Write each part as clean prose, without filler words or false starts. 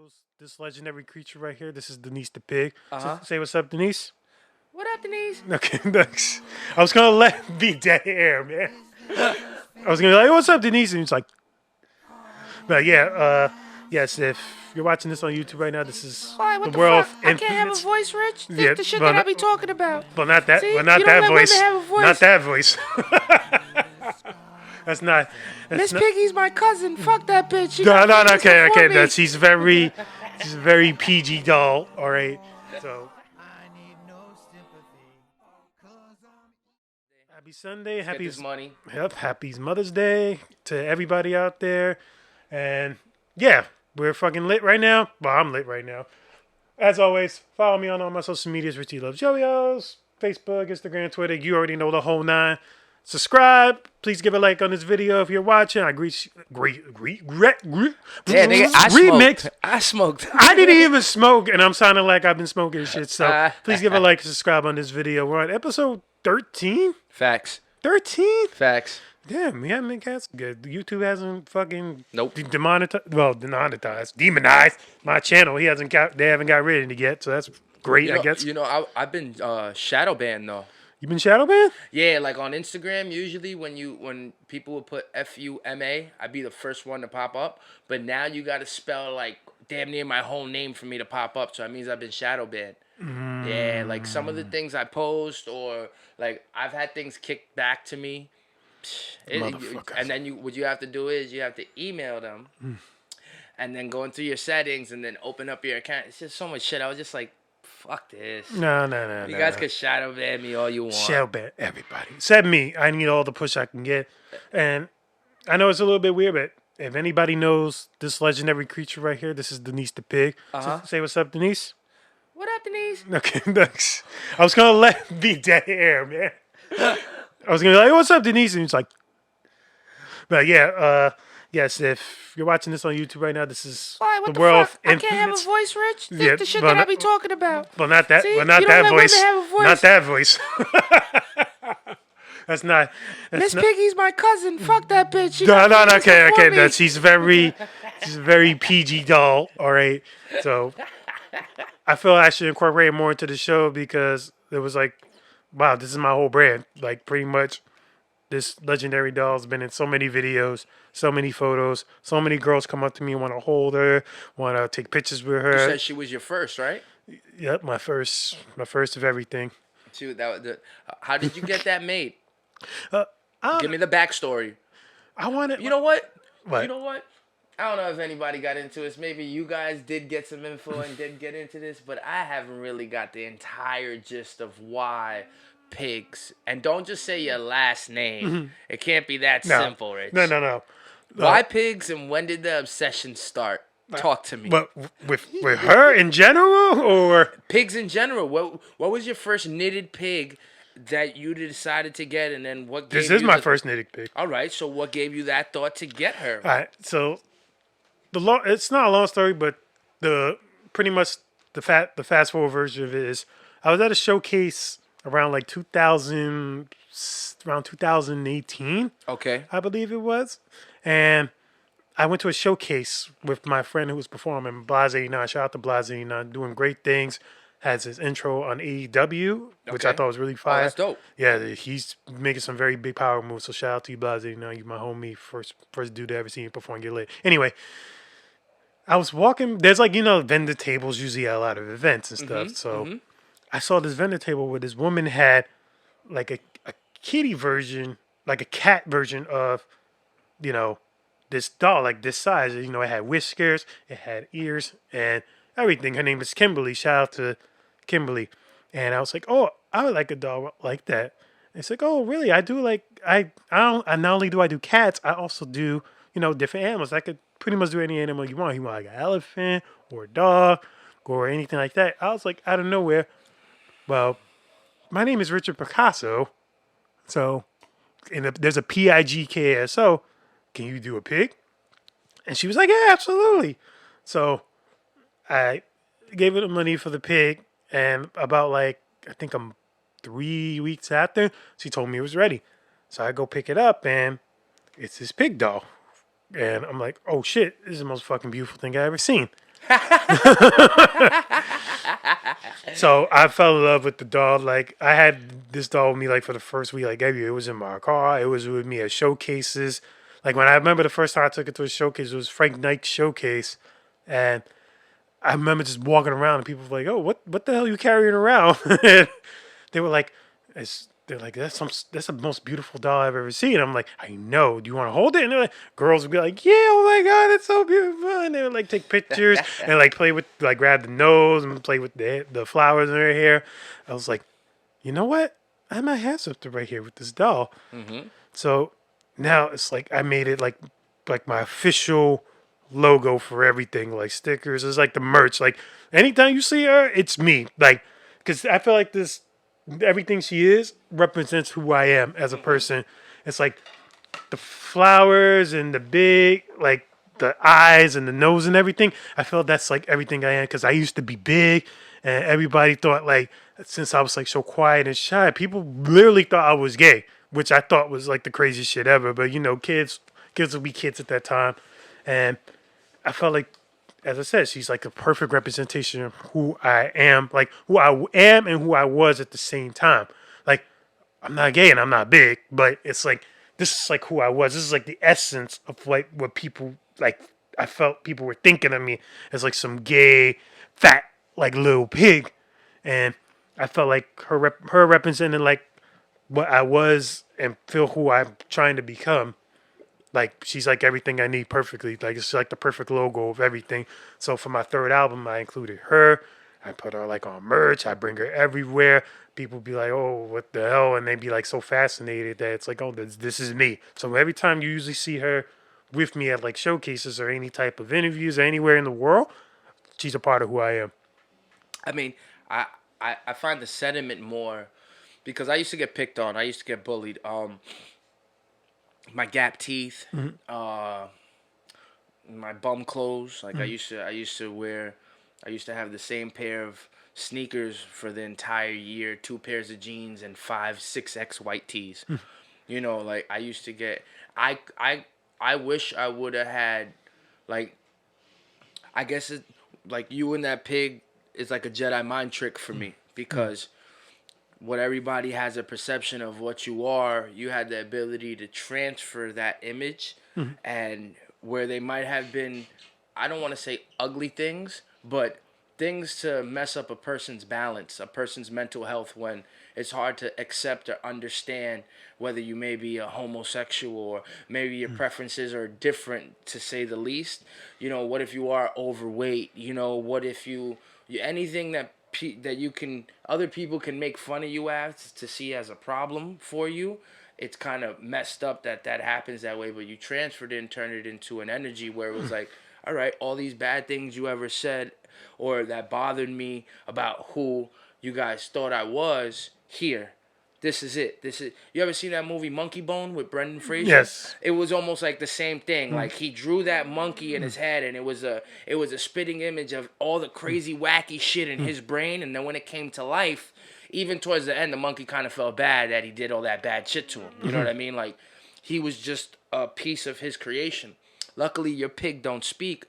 knows this legendary creature right here? This is Denise the Pig. Uh-huh. Say what's up, Denise. What up, Denise? Okay, thanks. I was gonna let be dead air, man. I was gonna be like, "What's up, Denise?" And he's like, "But yeah, yes. If you're watching this on YouTube right now, this is Why? What the the world fuck? of I can't have a infamous. voice, Rich. This Yeah, the shit well, that I be talking about. But not that. See? But not You don't that let women voice. have a voice. Not that voice. That's not. That's Miss not. Piggy's my cousin. Fuck that bitch. She No, got no, no. famous Okay, before okay. me. No, she's a very PG doll. All right. So. Happy Sunday. Get this money. Yep. Happy Mother's Day to everybody out there. And yeah, we're fucking lit right now. Well, I'm lit right now. As always, follow me on all my social medias. Richie Loves Yo-Yos. Facebook, Instagram, Twitter. You already know the whole nine. Subscribe. Please give a like on this video if you're watching. I greet Yeah, nigga, I remix. smoked. I smoked. I didn't even smoke, and I'm sounding like I've been smoking shit. So please give a like and subscribe on this video. We're on episode 13. Facts. 13? Facts. Damn, we haven't been canceled good. YouTube hasn't fucking demonetized my channel. They haven't got rid of it yet, so that's great, I guess. I've been shadow banned though. You been shadow banned? Yeah, like on Instagram, usually when people would put FUMA, I'd be the first one to pop up. But now you got to spell like damn near my whole name for me to pop up. So that means I've been shadow banned. Yeah, like some of the things I post or like I've had things kicked back to me. And then what you have to do is you have to email them and then go into your settings and then open up your account. It's just so much shit. I was just like, fuck this. No. You guys can shadow ban me all you want. Shadow ban everybody. Except me. I need all the push I can get. And I know it's a little bit weird, but if anybody knows this legendary creature right here, this is Denise the Pig. Say what's up, Denise. What up, Denise? Okay, thanks. I was gonna let be dead air, man. I was gonna be like, "What's up, Denise?" And he's like, "But yeah, yes. If you're watching this on YouTube right now, this is Why? What the world fuck? of I can't have a voice, Rich. This Yeah, the shit well, that I be talking about. Well, not that. See? Well, not You that don't let voice. women have a voice. Not that voice. That's not. Miss Piggy's my cousin. Fuck that bitch. She No, got no, no. famous Okay, before okay. me. No, she's a very PG doll. All right. So I feel I should incorporate more into the show because it was like, wow, this is my whole brand. Like pretty much, this legendary doll's been in so many videos, so many photos, so many girls come up to me and want to hold her, want to take pictures with her. You said she was your first, right? Yep, my first of everything. How did you get that made? Give me the backstory. I want it. You know what? What? You know what? I don't know if anybody got into this. Maybe you guys did get some info and did get into this, but I haven't really got the entire gist of why pigs. And don't just say your last name. It can't be that simple, Rich. No. Why pigs and when did the obsession start? Talk to me. But with her in general, or pigs in general. What was your first knitted pig that you decided to get, and then what? This is my first knitted pig. All right. So what gave you that thought to get her? All right. So it's not a long story, but pretty much the fast forward version of it is I was at a showcase around like 2018. Okay. I believe it was, and I went to a showcase with my friend who was performing, Blase 89. Shout out to Blase 89, doing great things. Has his intro on AEW, which I thought was really fire. Oh, that's dope. Yeah, he's making some very big power moves. So shout out to you, Blase 89. You my homie, first dude to ever see you perform. Get lit. Anyway, I was walking. There's like vendor tables usually at a lot of events and stuff. So I saw this vendor table where this woman had like a kitty version, like a cat version of, this doll, like this size. It had whiskers, it had ears, and everything. Her name is Kimberly. Shout out to Kimberly. And I was like, oh, I would like a doll like that. And it's like, oh, really? I do like, I not only do I do cats, I also do, different animals. I could pretty much do any animal you want. You want like an elephant or a dog or anything like that. I was like, out of nowhere, well, my name is Richard Pigkaso. So, there's a Pigkaso. Can you do a pig? And she was like, yeah, absolutely. So I gave her the money for the pig. And about I think 3 weeks after, she told me it was ready. So I go pick it up and it's this pig doll. And I'm like, oh shit, this is the most fucking beautiful thing I ever seen. So I fell in love with the doll. Like I had this doll with me like for the first week. Like every year, it was in my car. It was with me at showcases. Like when I remember the first time I took it to a showcase, it was Frank Knight's showcase, and I remember just walking around and people were like, "Oh, what the hell are you carrying around?" They were like, they're like, that's the most beautiful doll I've ever seen. I'm like, I know. Do you want to hold it? And they're like, girls would be like, yeah, oh my god, it's so beautiful. And they would like take pictures and like play with, like grab the nose and play with the flowers in her hair. I was like, you know what? I might have something right here with this doll. Mm-hmm. So now it's like I made it like my official logo for everything, like stickers. It's like the merch. Like anytime you see her, it's me. Like because I feel like this everything she is represents who I am as a Mm-hmm. person. It's like the flowers and the big like the eyes and the nose and everything. I feel that's like everything I am because I used to be big and everybody thought like since I was like so quiet and shy, people literally thought I was gay, which I thought was like the craziest shit ever. But you know, kids will be kids at that time, and I felt like, as I said, she's like a perfect representation of who I am, like who I am and who I was at the same time. Like I'm not gay and I'm not big, but it's like this is like who I was. This is like the essence of like what people like. I felt people were thinking of me as like some gay, fat, like little pig, and I felt like her representing like what I was and feel who I'm trying to become. Like she's like everything I need perfectly. Like it's like the perfect logo of everything. So for my third album, I included her. I put her like on merch. I bring her everywhere. People be like, "Oh, what the hell?" And they be like so fascinated that it's like, "Oh, this is me." So every time you usually see her with me at like showcases or any type of interviews or anywhere in the world, she's a part of who I am. I mean, I, I find the sentiment more because I used to get picked on. I used to get bullied. My gap teeth, Mm-hmm. uh, my bum clothes. Like Mm-hmm. I used to have the same pair of sneakers for the entire year, two pairs of jeans, and five 6X white tees. You know, like I used to get. I I I wish I would have had, like, I guess it, like you and that pig is like a Jedi mind trick for me Mm-hmm. because what everybody has a perception of what you are, you had the ability to transfer that image, Mm-hmm. and where they might have been, I don't want to say ugly things, but things to mess up a person's balance, a person's mental health when it's hard to accept or understand whether you may be a homosexual or maybe your preferences are different to say the least. You know, what if you are overweight? You know, what if anything that that you can other people can make fun of you as to see as a problem for you. It's kind of messed up that that happens that way, but you transferred it and turned it into an energy where it was like, all right, all these bad things you ever said or that bothered me about who you guys thought I was, here, this is it. This is, you ever seen that movie Monkey Bone with Brendan Fraser? Yes. It was almost like the same thing. Mm-hmm. Like he drew that monkey in his head, and it was a spitting image of all the crazy wacky shit in his brain. And then when it came to life, even towards the end, the monkey kind of felt bad that he did all that bad shit to him. You know what I mean? Like he was just a piece of his creation. Luckily, your pig don't speak,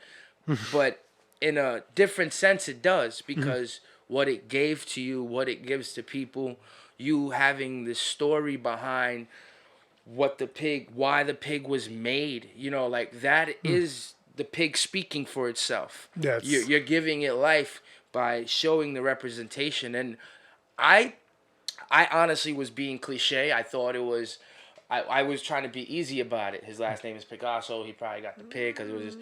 but in a different sense, it does because what it gave to you, what it gives to people, you having this story behind what the pig, why the pig was made. You know, like that is the pig speaking for itself. Yes. You're giving it life by showing the representation. And I I honestly was being cliche. I thought it was. I was trying to be easy about it. His last name is Pigkaso. He probably got the pig because it was just.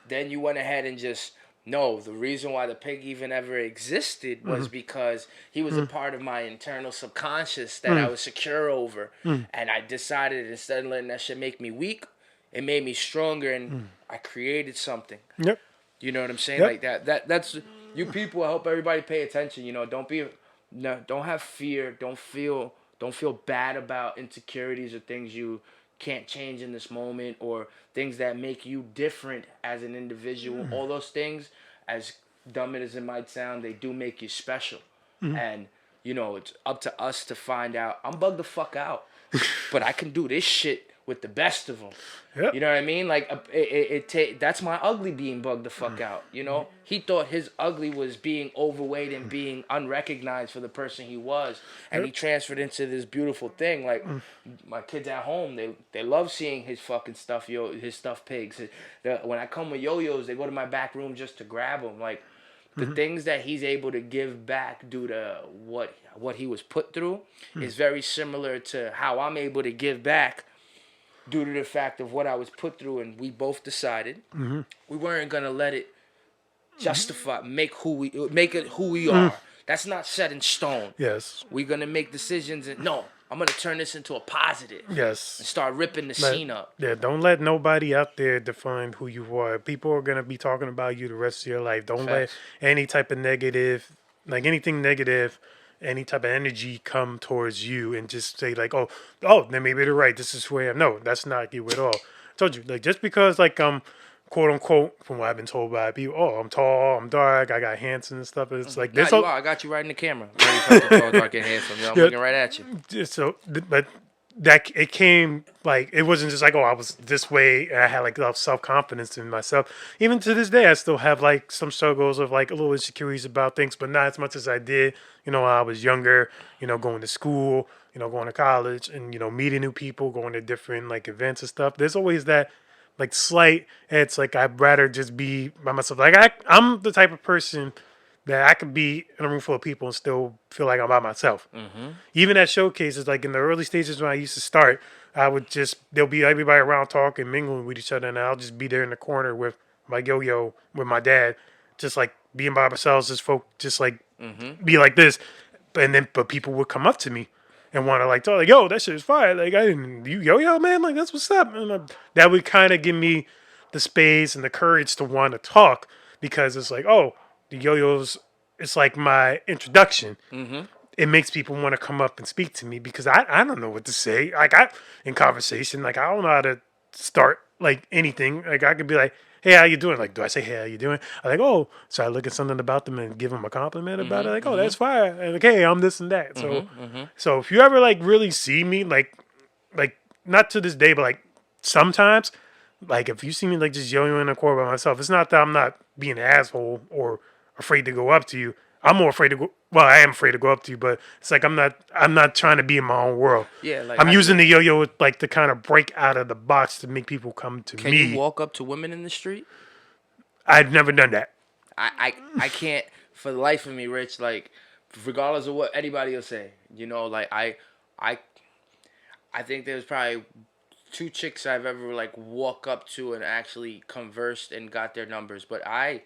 Then you went ahead and just. No, the reason why the pig even ever existed Mm-hmm. was because he was a part of my internal subconscious that I Mm-hmm. was secure over. And I decided instead of letting that shit make me weak, it made me stronger and I created something. Yep. You know what I'm saying? Yep. Like that's you people. I hope everybody pay attention. You know, don't be no, don't have fear. Don't feel bad about insecurities or things you can't change in this moment or things that make you different as an individual. All those things, as dumb as it might sound, they do make you special. And you know, it's up to us to find out. I'm bugged the fuck out, but I can do this shit with the best of them. Yep. You know what I mean? Like that's my ugly being bugged the fuck out. You know, he thought his ugly was being overweight and being unrecognized for the person he was, and he transferred into this beautiful thing. Like my kids at home, they love seeing his fucking stuff, his stuffed pigs. When I come with yo-yos, they go to my back room just to grab them. Like the things that he's able to give back due to what he was put through is very similar to how I'm able to give back due to the fact of what I was put through, and we both decided we weren't gonna let it justify make it who we are. That's not set in stone. Yes. We're gonna make decisions, and no, I'm gonna turn this into a positive. Yes. And start ripping the scene up. Yeah, don't let nobody out there define who you are. People are gonna be talking about you the rest of your life. Don't let any type of negative, like anything negative, any type of energy come towards you and just say like, oh, then maybe they're right. This is who I am. No, that's not you at all. I told you, like just because like quote unquote, from what I've been told by people, oh, I'm tall, I'm dark, I got handsome and stuff. It's like this. I got you right in the camera. Very fucking tall, dark, and handsome. I'm looking right at you. So, but that it came like it wasn't just like, oh, I was this way and I had like self confidence in myself. Even to this day, I still have like some struggles of like a little insecurities about things, but not as much as I did, when I was younger, going to school, going to college and, meeting new people, going to different like events and stuff. There's always that like slight, it's like I'd rather just be by myself. Like I'm the type of person that I could be in a room full of people and still feel like I'm by myself. Even at showcases, like in the early stages when I used to start, there'll be everybody around talking, mingling with each other, and I'll just be there in the corner with my yo-yo, with my dad, just like being by ourselves, just like be like this. But people would come up to me and want to like talk, like, yo, that shit is fire. Like, you yo-yo, man, like, that's what's up. And that would kind of give me the space and the courage to want to talk because it's like, oh, the yo-yos, it's like my introduction. It makes people want to come up and speak to me because I don't know what to say. Like in conversation, like I don't know how to start like anything. Like I could be like, hey, how you doing? Like, do I say, hey, how you doing? I'm like, oh, so I look at something about them and give them a compliment about it. Like, oh, that's fire. And like, hey, I'm this and that. So if you ever like really see me, like not to this day, but like sometimes, like if you see me like just yo-yoing in a corner by myself, it's not that I'm not being an asshole or afraid to go up to you. I'm more afraid to go. Well, I am afraid to go up to you, but it's like I'm not trying to be in my own world. Yeah, like I'm using the yo-yo like to kind of break out of the box to make people come to me. Can you walk up to women in the street? I've never done that. I can't for the life of me, Rich. Like, regardless of what anybody will say, like I think there's probably 2 chicks I've ever like walk up to and actually conversed and got their numbers, but I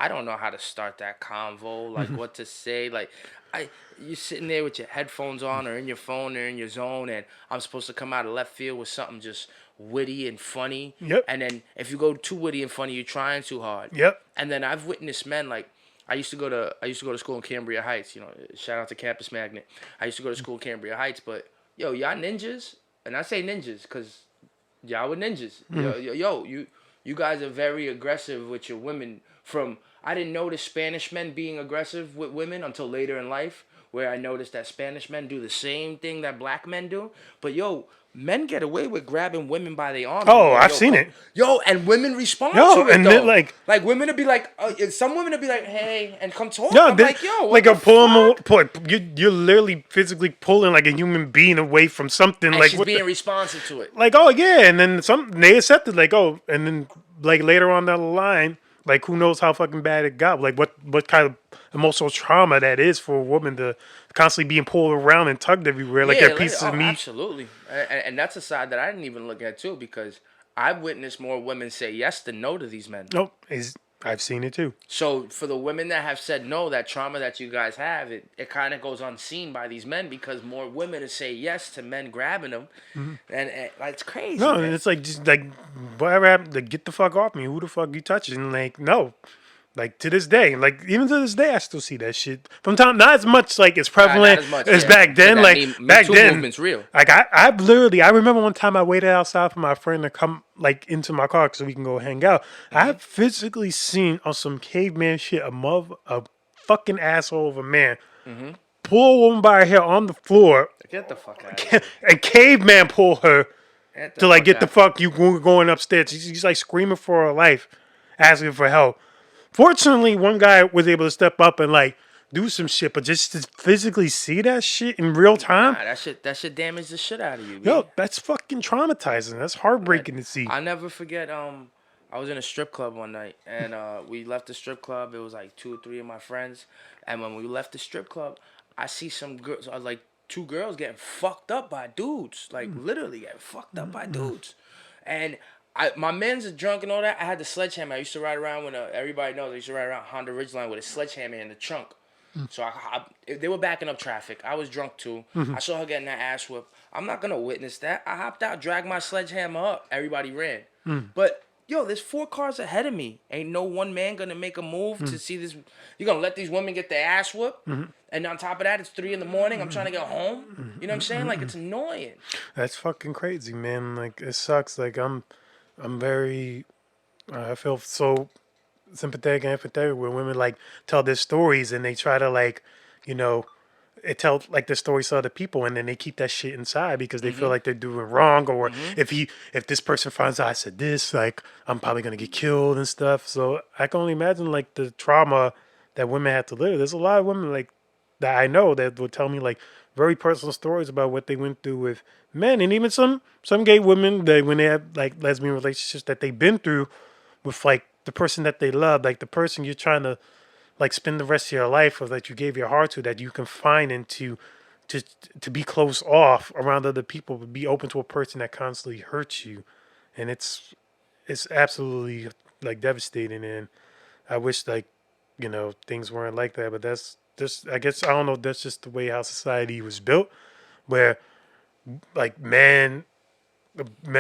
don't know how to start that convo, like what to say. Like, you're sitting there with your headphones on or in your phone or in your zone, and I'm supposed to come out of left field with something just witty and funny. Yep. And then if you go too witty and funny, you're trying too hard. Yep. And then I've witnessed men like I used to go to school in Cambria Heights. Shout out to Campus Magnet. I used to go to school in Cambria Heights, but y'all ninjas, and I say ninjas because y'all were ninjas. You guys are very aggressive with your women. I didn't notice Spanish men being aggressive with women until later in life, where I noticed that Spanish men do the same thing that black men do. But men get away with grabbing women by the arms. Oh, I've seen it. And women respond to it, and though. then like women would be like, some women would be like, hey, and come talk. No, I'm like, yo, what like the a you're literally physically pulling like a human being away from something. And like she's being responsive to it. Like, oh yeah, and then they accepted like, oh, and then like later on down the line, like who knows how fucking bad it got? Like what kind of emotional trauma that is for a woman to constantly being pulled around and tugged everywhere like they're pieces of meat. Absolutely, and that's a side that I didn't even look at too, because I've witnessed more women say yes than no to these men. Nope, I've seen it too. So for the women that have said no, that trauma that you guys have, it kind of goes unseen by these men because more women say yes to men grabbing them, and it's crazy. No, man. and it's like just like whatever happened, like, get the fuck off me. Who the fuck you touching? Like no. Like to this day, like even to this day, I still see that shit from time. Not as much like it's prevalent as back then. Like back then, movement's real. Like I remember one time I waited outside for my friend to come like into my car so we can go hang out. I've physically seen on some caveman shit a fucking asshole of a man pull a woman by her hair on the floor. Get the fuck out of here. And caveman pull her Get the to like fuck get the out. fuck you going upstairs. She's like screaming for her life, asking for help. Fortunately, one guy was able to step up and like do some shit, but just to physically see that shit in real time, Nah, that shit damaged the shit out of you, yo, b. that's fucking traumatizing. That's Man, heartbreaking to see. I'll never forget. I was in a strip club one night, and we left the strip club. It was like two or three of my friends, and when we left the strip club, I see some girls. I was like, two girls getting fucked up by dudes, like literally getting fucked up by dudes, and. My man's a drunk and all that. I had the sledgehammer. I used to ride around with everybody knows. I used to ride around Honda Ridgeline with a sledgehammer in the trunk. So they were backing up traffic. I was drunk too. I saw her getting that ass whoop. I'm not gonna witness that. I hopped out, dragged my sledgehammer up. Everybody ran. But yo, there's four cars ahead of me. Ain't no one man gonna make a move to see this. You're gonna let these women get their ass whooped, and on top of that, it's 3 in the morning. I'm trying to get home. You know what I'm saying? Like it's annoying. That's fucking crazy, man. Like it sucks. Like I'm very. I feel so sympathetic and empathetic when women like tell their stories and they try to like, you know, it tell like the stories to other people and then they keep that shit inside because they feel like they're doing wrong or if this person finds out I said this, like I'm probably gonna get killed and stuff. So I can only imagine like the trauma that women have to live. There's a lot of women like that I know that will tell me like very personal stories about what they went through with men and even some gay women that when they have like lesbian relationships that they've been through with like the person that they love, like the person you're trying to like spend the rest of your life with, that you gave your heart to, that you confine into, to to be close off around other people, but be open to a person that constantly hurts you, and it's absolutely like devastating. And I wish like things weren't like that, but that's just I guess I don't know. That's just the way how society was built, where like men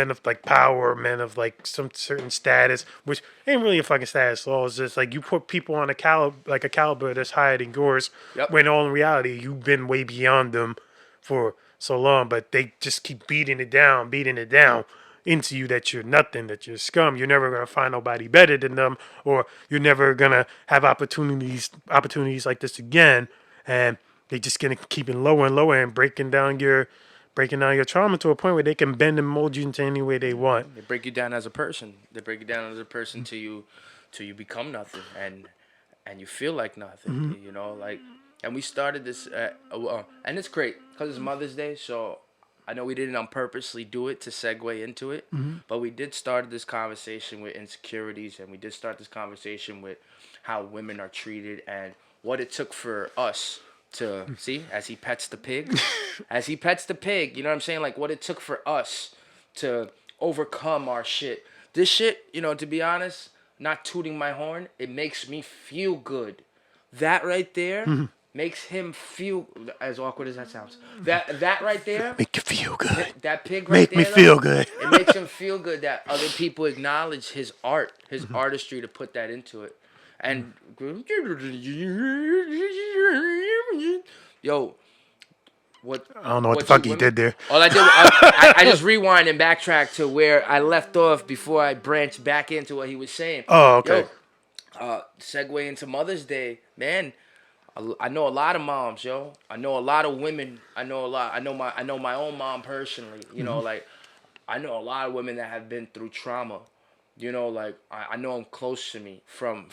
of like power, men of like some certain status, which ain't really a fucking status at all. It's just like you put people on a caliber that's higher than yours, Yep. when all in reality you've been way beyond them for so long. But they just keep beating it down into you that you're nothing, that you're scum. You're never gonna find nobody better than them, or you're never gonna have opportunities like this again. And they just gonna keep it lower and lower and breaking down your trauma to a point where they can bend and mold you into any way they want. They break you down as a person. They break you down as a person till you become nothing, and you feel like nothing. You know, like, and we started this, and it's great because it's Mother's Day. So I know we didn't on purposely do it to segue into it, but we did start this conversation with insecurities, and we did start this conversation with how women are treated and what it took for us to see as he pets the pig, as he pets the pig. You know what I'm saying? Like what it took for us to overcome our shit. This shit, to be honest, not tooting my horn, it makes me feel good. That right there makes him feel, as awkward as that sounds. That right there, Make you feel good. that pig right Make me there, though, feel good. it makes him feel good that other people acknowledge his art, his artistry to put that into it. And yo, what I don't know what the what you fuck he women? did there. All I did, I just rewind and backtrack to where I left off before I branched back into what he was saying. Oh, okay. Yo, segue into Mother's Day, man. I know a lot of moms, yo. I know a lot of women. I know a lot. I know my own mom personally. Like I know a lot of women that have been through trauma. Like I know them close to me from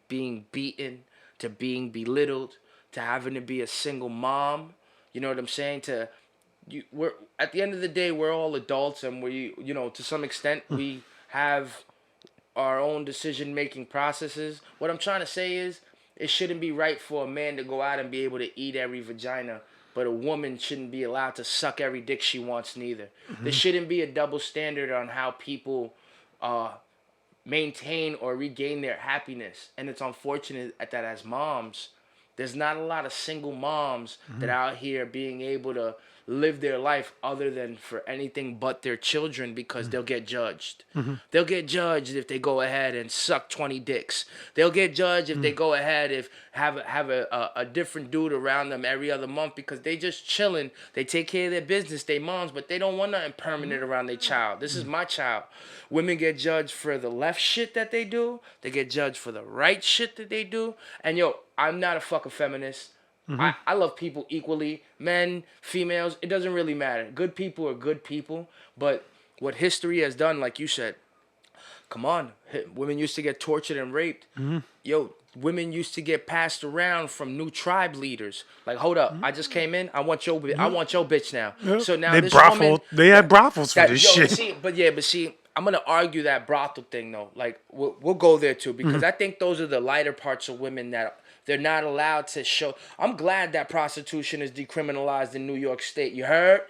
being beaten to being belittled to having to be a single mom. You know what I'm saying? We're at the end of the day, we're all adults, and to some extent we have our own decision making processes. What I'm trying to say is, it shouldn't be right for a man to go out and be able to eat every vagina, but a woman shouldn't be allowed to suck every dick she wants neither. There shouldn't be a double standard on how people uh, maintain or regain their happiness. And it's unfortunate that as moms, there's not a lot of single moms that are out here being able to live their life other than for anything but their children, because they'll get judged. They'll get judged if they go ahead and suck 20 dicks. They'll get judged if they go ahead if have a different dude around them every other month, because they just chilling. They take care of their business, they moms, but they don't want nothing permanent around their child. This is my child. Women get judged for the left shit that they do. They get judged for the right shit that they do. And yo, I'm not a fucking feminist. I love people equally. Men, females, it doesn't really matter. Good people are good people. But what history has done, like you said. Come on, women used to get tortured and raped. Yo, women used to get passed around from new tribe leaders. Like, hold up, I just came in. I want your bitch now. Yep. So now They this woman, They had brothels for that this yo, shit. see, I'm gonna argue that brothel thing though. Like, we'll go there too because I think those are the lighter parts of women that they're not allowed to show. I'm glad that prostitution is decriminalized in New York State. You heard?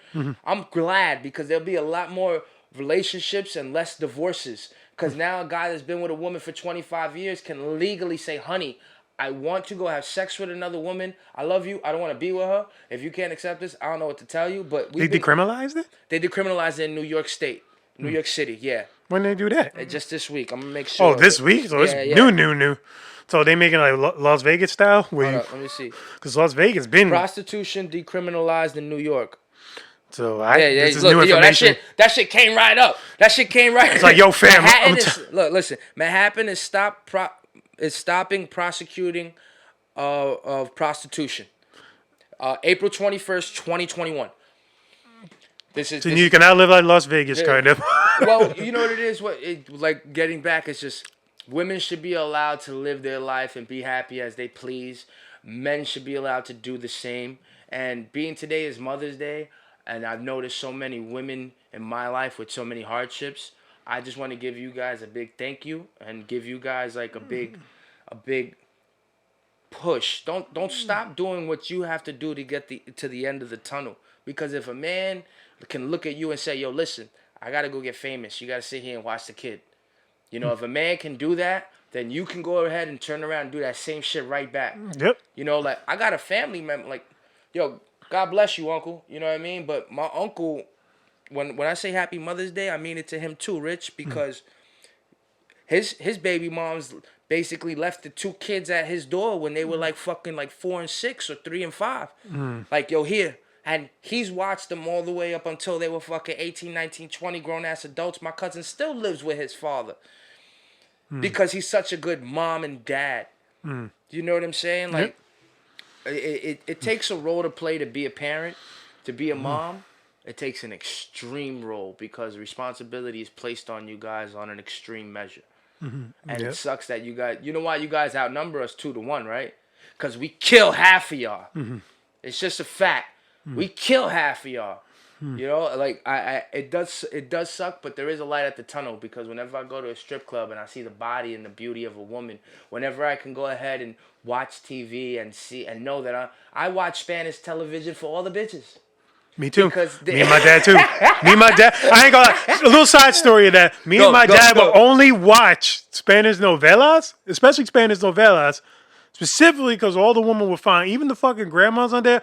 I'm glad because there'll be a lot more relationships and less divorces. Because now a guy that's been with a woman for 25 years can legally say, honey, I want to go have sex with another woman. I love you. I don't want to be with her. If you can't accept this, I don't know what to tell you. But They decriminalized it? they decriminalized it in New York State. New York City, yeah. When they do that? Just this week. I'm going to make sure. Oh, this week? So it's new. So they making like Las Vegas style? Hold up, let me see. Because Las Vegas been... Prostitution decriminalized in New York. So this is new information. That shit came right up. It's like, yo, fam. Listen. Manhattan is stopping prosecuting of prostitution. April 21st, 2021. So you can outlive like Las Vegas, kind of. Well, you know what it is? Like getting back, it's just women should be allowed to live their life and be happy as they please. Men should be allowed to do the same. And being today is Mother's Day, and I've noticed so many women in my life with so many hardships. I just want to give you guys a big thank you and give you guys like a big push. Don't stop doing what you have to do to get to the end of the tunnel. Because if a man can look at you and say, yo, listen, I got to go get famous. You got to sit here and watch the kid. You know, if a man can do that, then you can go ahead and turn around and do that same shit right back. Yep. You know, like, I got a family member, like, yo, God bless you, uncle. You know what I mean? But my uncle, when I say Happy Mother's Day, I mean it to him too, Rich, because his baby moms basically left the two kids at his door when they were like fucking like 4 and 6 or 3 and 5. Like, yo, here. And he's watched them all the way up until they were fucking 18, 19, 20 grown-ass adults. My cousin still lives with his father because he's such a good mom and dad. You know what I'm saying? Like, it takes a role to play to be a parent, to be a mom. It takes an extreme role because responsibility is placed on you guys on an extreme measure. And it sucks that you guys... You know why you guys outnumber us 2-1, right? Because we kill half of y'all. It's just a fact. We kill half of y'all. You know, like it does suck, but there is a light at the tunnel because whenever I go to a strip club and I see the body and the beauty of a woman, whenever I can go ahead and watch TV and see and know that I watch Spanish television for all the bitches. Me too. Me and my dad too. Me and my dad. I ain't gonna lie. A little side story of that. Me and my dad will only watch Spanish novellas, especially Spanish novellas. Specifically because all the women were fine. Even the fucking grandmas on there.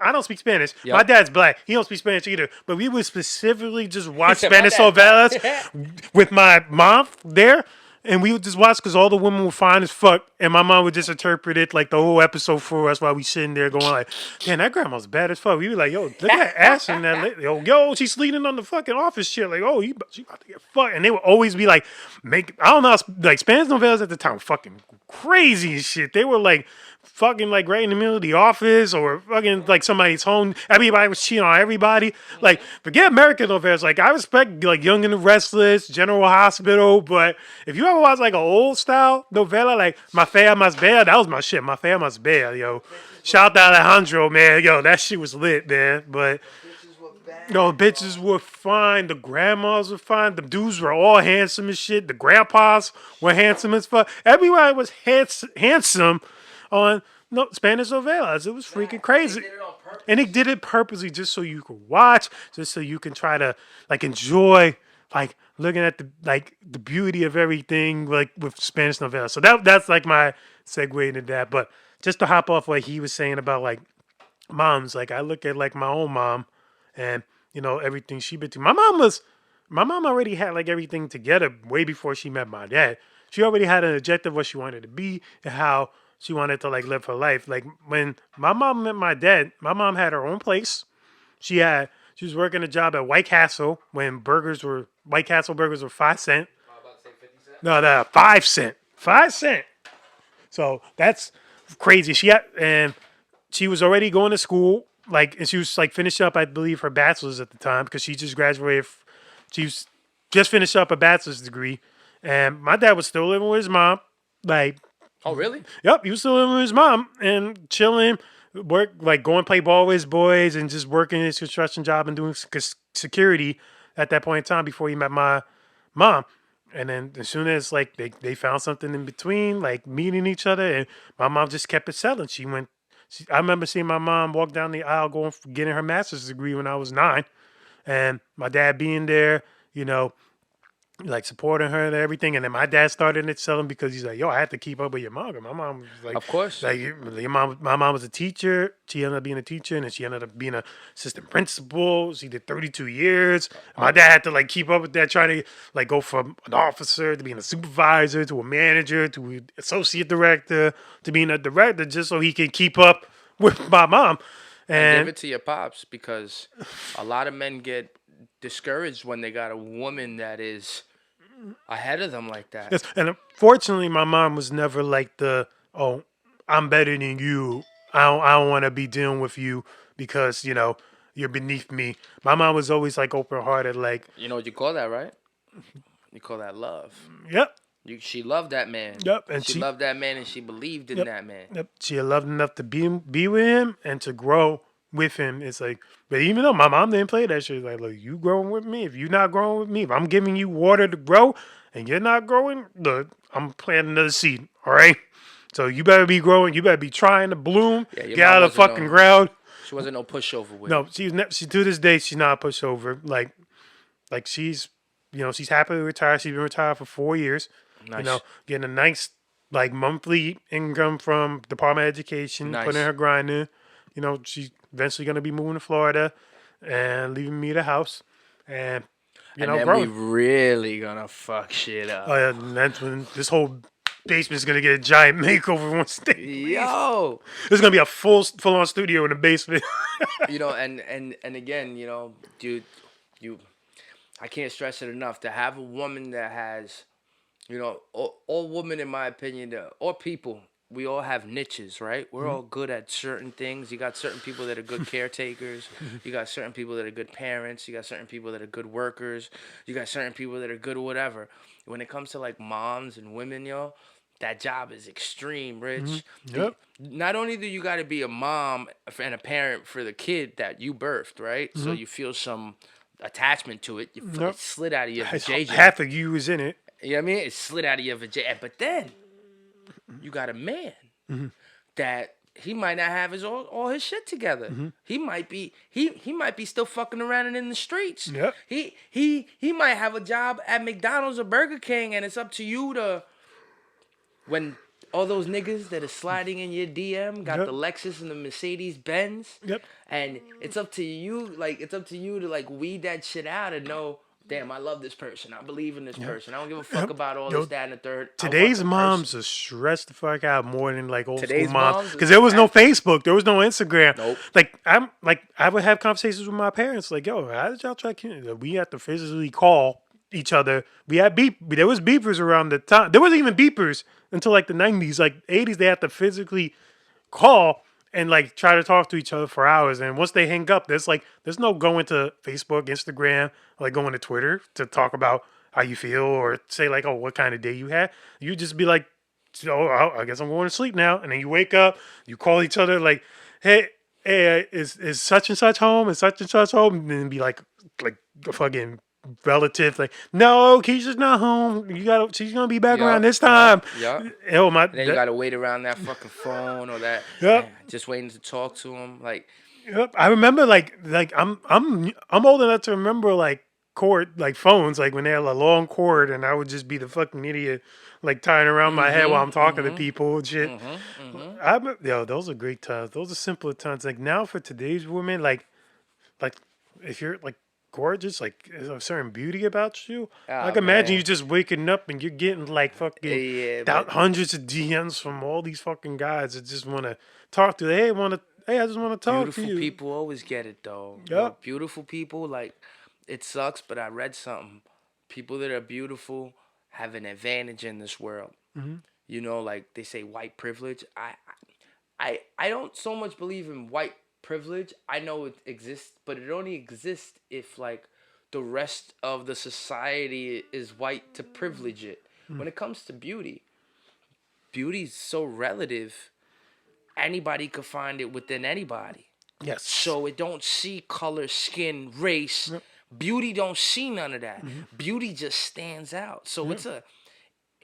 I don't speak Spanish. Yep. My dad's black. He don't speak Spanish either. But we would specifically just watch Spanish novellas with my mom there. And we would just watch because all the women were fine as fuck. And my mom would just interpret it like the whole episode for us while we sitting there going like, damn, that grandma's bad as fuck. We were like, yo, look at that ass in that lady. Yo, she's sleeping on the fucking office shit. Like, oh, she about to get fucked. And they would always be like, I don't know, like Spanish novellas at the time were fucking crazy as shit. They were like fucking like right in the middle of the office or fucking like somebody's home. Everybody was cheating on everybody. Like, forget American novellas. Like, I respect like Young and the Restless, General Hospital, but if you ever watch like an old style novella, like My Fea Mas Bella, that was my shit. My Fea Mas Bella, yo. Shout out to Alejandro, man. Yo, that shit was lit, man. But yo, bitches were fine. The grandmas were fine. The dudes were all handsome as shit. The grandpas were handsome as fuck. Everybody was handsome on Spanish novellas. It was freaking crazy. And they did it purposely just so you could watch, just so you can try to like enjoy like looking at the beauty of everything like with Spanish novellas. So that's like my segue into that. But just to hop off what he was saying about like moms, like I look at like my own mom and you know everything she been through. My mom already had like everything together way before she met my dad. She already had an objective what she wanted to be and how she wanted to like live her life. Like when my mom met my dad, my mom had her own place. She was working a job at White Castle when White Castle burgers were 5 cents. I was about to say 50 cents. No, 5 cents. 5 cents. So that's crazy. She was already going to school, like, and she was like finishing up, I believe, her bachelor's at the time because she just graduated She was just finished up a bachelor's degree, and my dad was still living with his mom. Like, Oh, really? yep, he was still living with his mom and chilling, work like going play ball with his boys and just working his construction job and doing security at that point in time before he met my mom. And then as soon as like they found something in between, like meeting each other, and my mom just kept it selling. She went. I remember seeing my mom walk down the aisle going getting her master's degree when I was 9, and my dad being there, you know, like supporting her and everything. And then my dad started it selling because he's like, yo, I had to keep up with your mom. My mom was Of course. like your mom. My mom was a teacher. She ended up being a teacher, and then she ended up being a assistant principal. She did 32 years. My dad had to like keep up with that, trying to like go from an officer to being a supervisor to a manager to an associate director to being a director, just so he can keep up with my mom. And give And it to your pops because a lot of men get discouraged when they got a woman that is ahead of them like that. yes, and unfortunately, my mom was never like the oh, I'm better than you. I don't want to be dealing with you because you're beneath me. My mom was always like open hearted, like You know what you call that, right? You call that love. yep, She loved that man. yep, and She loved that man and she believed in yep, that man. yep. She loved enough to be with him and to grow with him. It's like, but even though my mom didn't play that shit, like, look, you growing with me. If you're not growing with me, if I'm giving you water to grow and you're not growing, look, I'm planting another seed. All right. So you better be growing. You better be trying to bloom. Yeah, your Get mom out of the wasn't fucking no ground. she wasn't no pushover with it. No, she to this day she's not a pushover. Like she's she's happily retired. She's been retired for 4 years. Nice. Getting a nice like monthly income from Department of Education, putting Nice. her grind in. She's eventually gonna be moving to Florida and leaving me the house, and And then we growing. really gonna fuck shit up. And that's when this whole basement's gonna get a giant makeover once they leave. Yo. There's gonna be a full on studio in the basement. And again, dude, you I can't stress it enough to have a woman that has, all women, in my opinion, or people, we all have niches, right? We're all good at certain things. You got certain people that are good caretakers. You got certain people that are good parents. You got certain people that are good workers. You got certain people that are good whatever. When it comes to like moms and women, that job is extreme, Rich. Yep. Not only do you got to be a mom and a parent for the kid that you birthed, right? So you feel some attachment to it. Yep. It slid out of your vajayjay. Half of you is in it. You know what I mean? It slid out of your vajayjay. But then you got a man that he might not have all his shit together. He might be he might be still fucking around and in the streets. Yep. He might have a job at McDonald's or Burger King, and it's up to you to when all those niggas that are sliding in your DM got Yep. the Lexus and the Mercedes Benz. Yep. And it's up to you to like weed that shit out and know, damn, I love this person. I believe in this person. I don't give a fuck about all this, that, and the third. I want Today's the moms person. are stressed the fuck out more than like old Today's school moms moms because there was no are- Facebook, there was no Instagram. Nope. I would have conversations with my parents like, yo, how did y'all try? We had to physically call each other. We had there was beepers around the time. There wasn't even beepers until like the 90s, like 80s. They had to physically call and like try to talk to each other for hours. And once they hang up, there's no going to Facebook, Instagram, like going to Twitter to talk about how you feel or say like, oh, what kind of day you had. You just be like, so I guess I'm going to sleep now. And then you wake up, you call each other like, hey, is such and such home? Is such and such home? And then be like a fucking relative, like, no, Keisha's not home. She's gonna be back around this time. Yeah. Oh my! Then you gotta wait around that fucking phone or that. Yep. Just waiting to talk to him. Like, Yep. I remember like I'm old enough to remember like cord like phones like when they had a long cord and I would just be the fucking idiot like tying around my head while I'm talking to people and shit. Those are great times. Those are simpler times. Like now for today's women, like if you're like gorgeous, like there's a certain beauty about you. I can imagine man. you just waking up and you're getting like fucking Yeah, but- hundreds of DMs from all these fucking guys that just want to talk to. Hey, I just want to talk beautiful to you. people always get it though. Yep. Beautiful people, like, it sucks, but I read something. People that are beautiful have an advantage in this world. Like they say white privilege. I don't so much believe in white privilege. I know it exists, but it only exists if like the rest of the society is white to privilege it. Mm. When it comes to beauty, beauty's so relative. Anybody could find it within anybody. Yes. So it don't see color, skin, race. Yep. Beauty don't see none of that. Mm-hmm. Beauty just stands out. So Yep.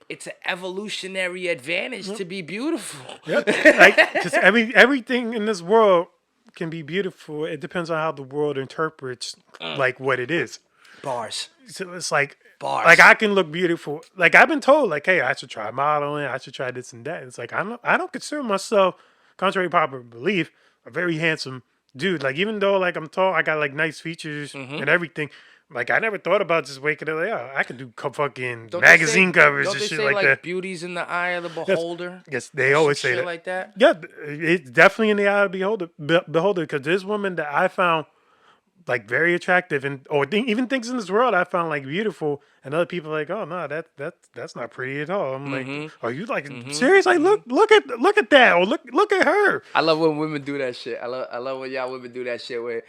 it's an evolutionary advantage Yep. to be beautiful. Yep. Like, because everything in this world can be beautiful. It depends on how the world interprets like what it is. Bars. So it's like Bars. I can look beautiful. Like I've been told, like, hey, I should try modeling. I should try this and that. It's like I don't consider myself, contrary to popular belief, a very handsome dude. Like even though like I'm tall, I got like nice features and everything. Like I never thought about just waking up like, oh, I could do fucking magazine covers Don't and they shit say like like that. beauty's in the eye of the beholder? Yes, they always Some say shit that. like that. Yeah, it's definitely in the eye of the beholder. Because there's women that I found like very attractive and even things in this world I found like beautiful, and other people are like, oh no, that's not pretty at all. I'm like, are you like serious? Like look at that, or look at her. I love when women do that shit. I love when y'all women do that shit where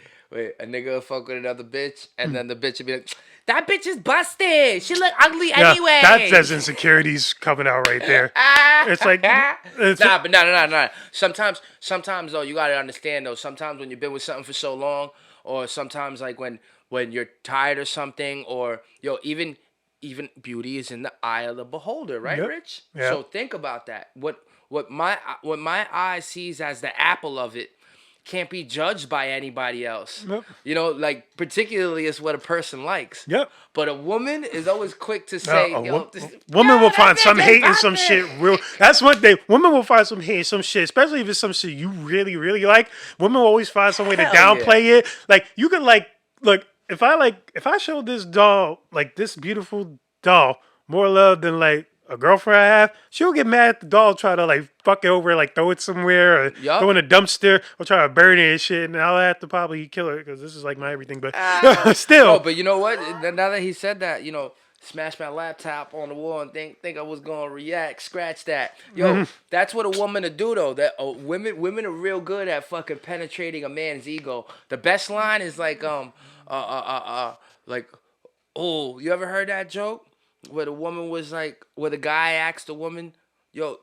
a nigga will fuck with another bitch and then the bitch will be like, that bitch is busted. She look ugly Yeah, anyway. that says insecurities coming out right there. It's like nah. Sometimes though, you gotta understand though. Sometimes when you've been with something for so long, or sometimes like when you're tired of something, or even beauty is in the eye of the beholder, right, Yep. Rich? Yep. So think about that. What my eye sees as the apple of it can't be judged by anybody else. Yep. Like particularly it's what a person likes. Yep. But a woman is always quick to say, woman will find that some bitch is hate in some busted." shit real. That's what women will find some hate in some shit, especially if it's some shit you really, really like. Women will always find some way to Hell downplay it. Like you could look, if I show this doll, like this beautiful doll, more love than like a girlfriend I have, she'll get mad at the doll, try to like fuck it over, like throw it somewhere, or Yup. throw it in a dumpster, or try to burn it and shit. And I'll have to probably kill her because this is like my everything. But still, No, but you know what? Now that he said that, smash my laptop on the wall and think I was gonna react. Scratch that. Yo, that's what a woman to do though. That women are real good at fucking penetrating a man's ego. The best line is like like, oh, you ever heard that joke where the woman was like, where the guy asked the woman, yo,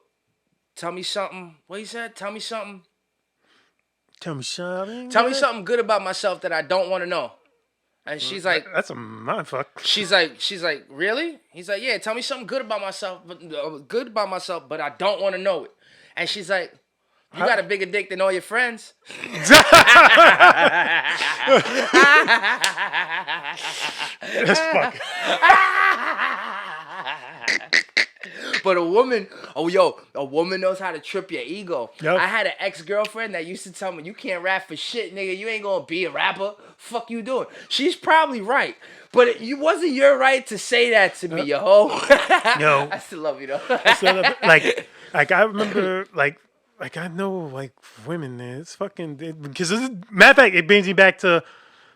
tell me something. What he said? Tell me something. tell me something. Tell me something good about myself that I don't want to know. And she's like, That's a mind fuck. she's like, really? He's like, yeah. Tell me something good about myself, but I don't want to know it. And she's like, you got a bigger dick than all your friends. That's fucking. But a woman knows how to trip your ego. Yep. I had an ex-girlfriend that used to tell me, you can't rap for shit, nigga. You ain't gonna be a rapper. Fuck you doing? She's probably right. But it wasn't your right to say that to me, yo ho. Yo. I still love you, though. like I remember, like I know, like, women, it's fucking, because matter of fact, it brings me back to,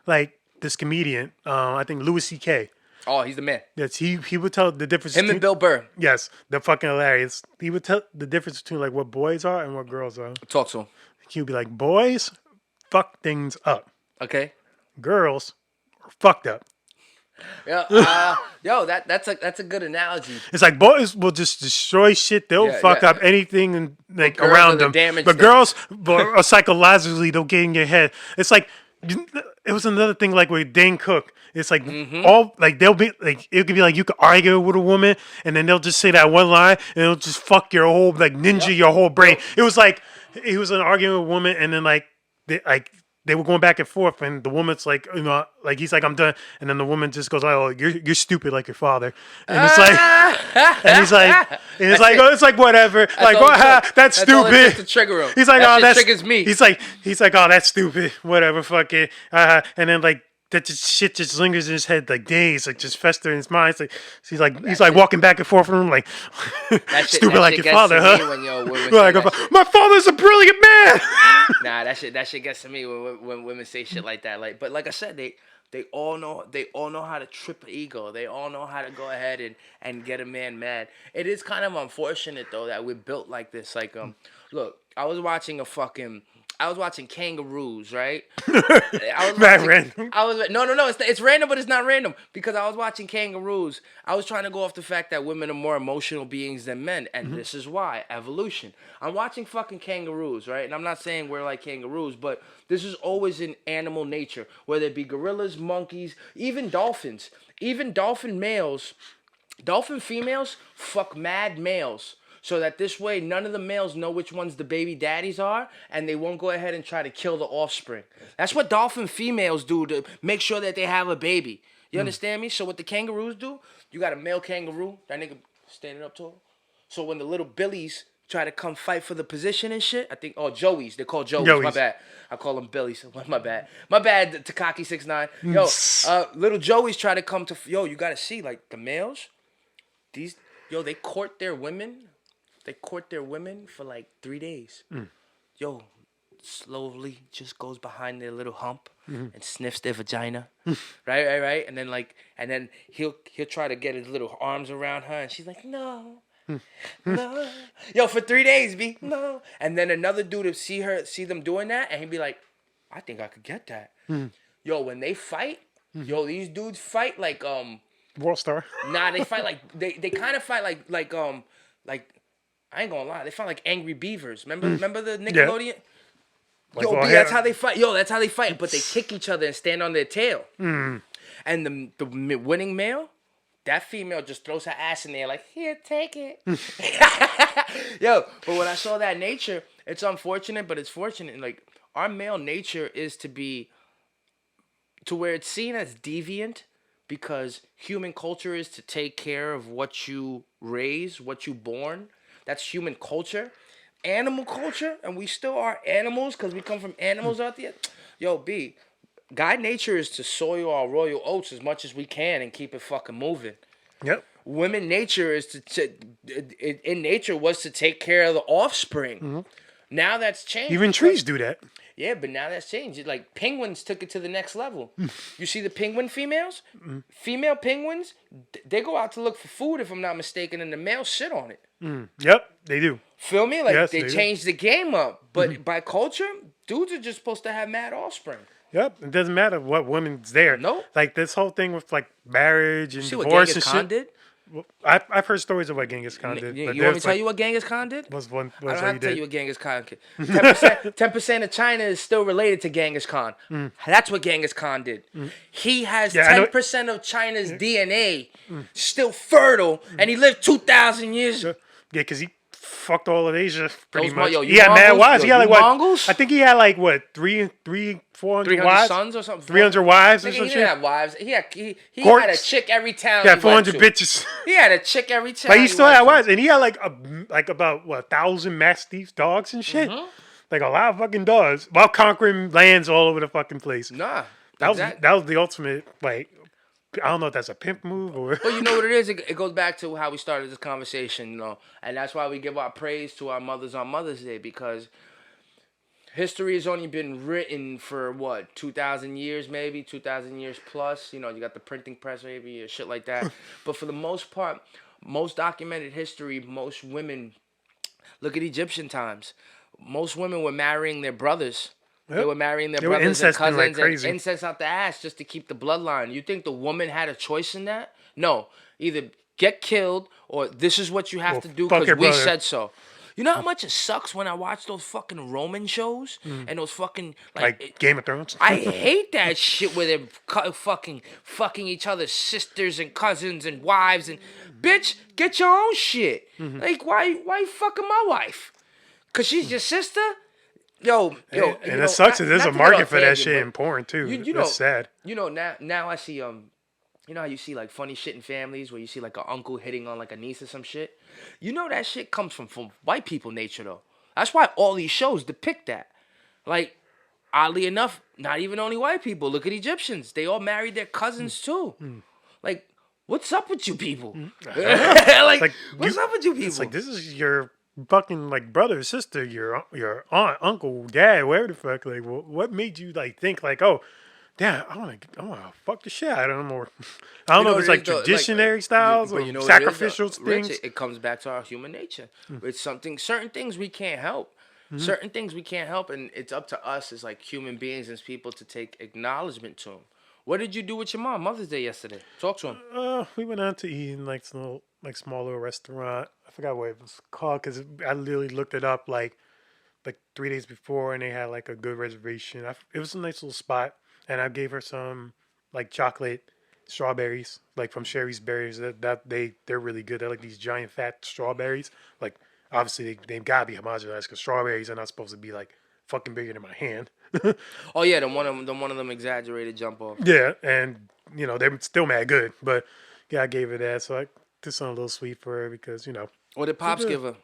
like, this comedian, I think Louis C.K. Oh, he's the man. Yes, he would tell the difference Him between, and Bill Burr. yes, they're fucking hilarious. He would tell the difference between, like, what boys are and what girls are. Talk to him. He would be like, boys fuck things up. Okay. Girls are fucked up. Yeah. That's a good analogy. It's like boys will just destroy shit. They'll fuck up anything and like girls are around the them. damaged But things. girls are psychologically they'll get in your head. It's like it was another thing like with Dane Cook. It's like all like they'll be like it could be like you could argue with a woman and then they'll just say that one line and it'll just fuck your whole like ninja your whole brain. It was like he was an argument with a woman and then they were going back and forth, and the woman's like, like he's like, I'm done, and then the woman just goes, oh, you're stupid like your father, and it's like, and he's like, and it's like whatever, like, that's stupid. To trigger him. He's like, that oh, that's triggers me. He's like, oh, that's stupid, whatever, fuck it, and then like. That just shit just lingers in his head like days, like just fester in his mind. It's like he's like walking back and forth from him, like stupid like your father, huh? My father's a brilliant man. Nah, that shit gets to me when women say shit like that. But like I said, they all know how to trip an ego. They all know how to go ahead and get a man mad. It is kind of unfortunate though that we're built like this. Like look, I was watching a fucking I was watching kangaroos, right? I was Mad watching. random. I was no. It's random, but it's not random because I was watching kangaroos. I was trying to go off the fact that women are more emotional beings than men, and this is why evolution. I'm watching fucking kangaroos, right? And I'm not saying we're like kangaroos, but this is always in animal nature, whether it be gorillas, monkeys, even dolphins, even dolphin males. Dolphin females fuck mad males. So that this way, none of the males know which ones the baby daddies are, and they won't go ahead and try to kill the offspring. That's what dolphin females do to make sure that they have a baby. You understand me? So what the kangaroos do, you got a male kangaroo, that nigga standing up tall. So when the little billies try to come fight for the position and shit, I think, oh, joeys, they're called joeys, my Joeys. bad. I call them billies, my bad. My bad, Takaki 69. Yo, little joeys try to come to, yo, you gotta see, like, the males, these, yo, they court their women. They court their women for like 3 days. Yo, slowly just goes behind their little hump and sniffs their vagina. Right. And then he'll try to get his little arms around her, and she's like, no. No. Yo, for 3 days, B. No. And then another dude would see them doing that, and he'd be like, I think I could get that. Yo, when they fight, yo, these dudes fight like World Star. Nah, they fight like they kind of fight like I ain't gonna lie, they fight like angry beavers. Remember the Nickelodeon? Like, Yo, well, B, that's how they fight. Yo, that's how they fight. But they kick each other and stand on their tail. And the winning male, that female just throws her ass in there like, here, take it. Yo, but when I saw that nature, it's unfortunate, but it's fortunate. Like, our male nature is to where it's seen as deviant, because human culture is to take care of what you raise, what you born. That's human culture. Animal culture, and we still are animals because we come from animals out there. Yo, B, guy nature is to soil our royal oats as much as we can and keep it fucking moving. Yep. Women nature is in nature was to take care of the offspring. Now that's changed. Even trees do that. Yeah, but now that's changed. Like, penguins took it to the next level. You see the penguin females? Female penguins, they go out to look for food, if I'm not mistaken, and the males sit on it. Yep, they do. Feel me? Like, Yes, they they do. changed the game up. But by culture, dudes are just supposed to have mad offspring. Yep, it doesn't matter what woman's there. Nope. Like this whole thing with like marriage and See what divorce Genghis and Khan shit. did? I've heard stories of what Genghis Khan did. You but want me there's, to tell like, you what Genghis Khan did? was one I was don't what have he to tell did. you what Genghis Khan did. 10% of China is still related to Genghis Khan. That's what Genghis Khan did. He has Yeah, I know- 10% of China's DNA still fertile, and he lived 2,000 years. Yeah, because he fucked all of Asia pretty Those much. yo, you He had mad Mongols? wives. Yo, He had you like what? Mongols? I think he had like what 400 300 wives, sons or something. 300 wives or Nigga, some he shit. didn't have wives. He had a Courts. chick every town. He had he went 400 to. bitches. He had a chick every town. But he still went had to. wives, and he had like about what 1,000 mastiffs, dogs and shit. Like a lot of fucking dogs, while conquering lands all over the fucking place. Nah. That was the ultimate, like, I don't know if that's a pimp move or. But you know what it is? It goes back to how we started this conversation, you know. And that's why we give our praise to our mothers on Mother's Day, because history has only been written for, 2,000 years maybe, 2,000 years plus. You know, you got the printing press maybe, or shit like that. But for the most part, most documented history, most women, look at Egyptian times. Most women were marrying their brothers. They were marrying their brothers and incesting like cousins crazy. and incest out the ass just to keep the bloodline. You think the woman had a choice in that? No. Either get killed or this is what you have to do fuck because your we brother. said so. You know how much it sucks when I watch those fucking Roman shows and those fucking Like Game of Thrones. I hate that shit where they're fucking each other's sisters and cousins and wives and bitch, get your own shit. Like why you fucking my wife? Cause she's your sister. Yo, And it sucks that there's a market for that shit in porn too. You That's sad. You know now I see you know how you see like funny shit in families where you see like an uncle hitting on like a niece or some shit. You know that shit comes from white people nature though. That's why all these shows depict that. Like oddly enough, not even only white people. Look at Egyptians. They all married their cousins too. Like what's up with you people? like what's up with you people? It's like this is your fucking like brother, sister, your aunt, uncle, dad, whatever the fuck. Like, what made you like think like, oh, damn, I want to fuck the shit out of them, or I don't know if it's like traditionary styles or sacrificial things. Rich, it comes back to our human nature. It's certain things we can't help. Certain things we can't help, and it's up to us as like human beings and people to take acknowledgement to them. What did you do with your mom Mother's Day yesterday? Talk to him. We went out to eat in like small little restaurant. I forgot what it was called because I literally looked it up like 3 days before, and they had like a good reservation. It was a nice little spot, and I gave her some like chocolate strawberries, like from Sherry's Berries. They're really good. They're like these giant fat strawberries. Like obviously they've gotta be homogenized because strawberries are not supposed to be like fucking bigger than my hand. Oh yeah, the one of them exaggerated jump off. Yeah, and they're still mad good, but yeah, I gave her that. So I did something a little sweet for her because What did it's pops good. give her?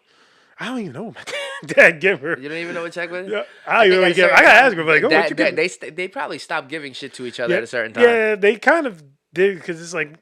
I don't even know what my dad give her. You don't even know what check was? Yeah, I I think even at a give. I certain gotta ask time her like, oh, what you give? they probably stopped giving shit to each other Yeah, at a certain time. yeah, they kind of did because it's like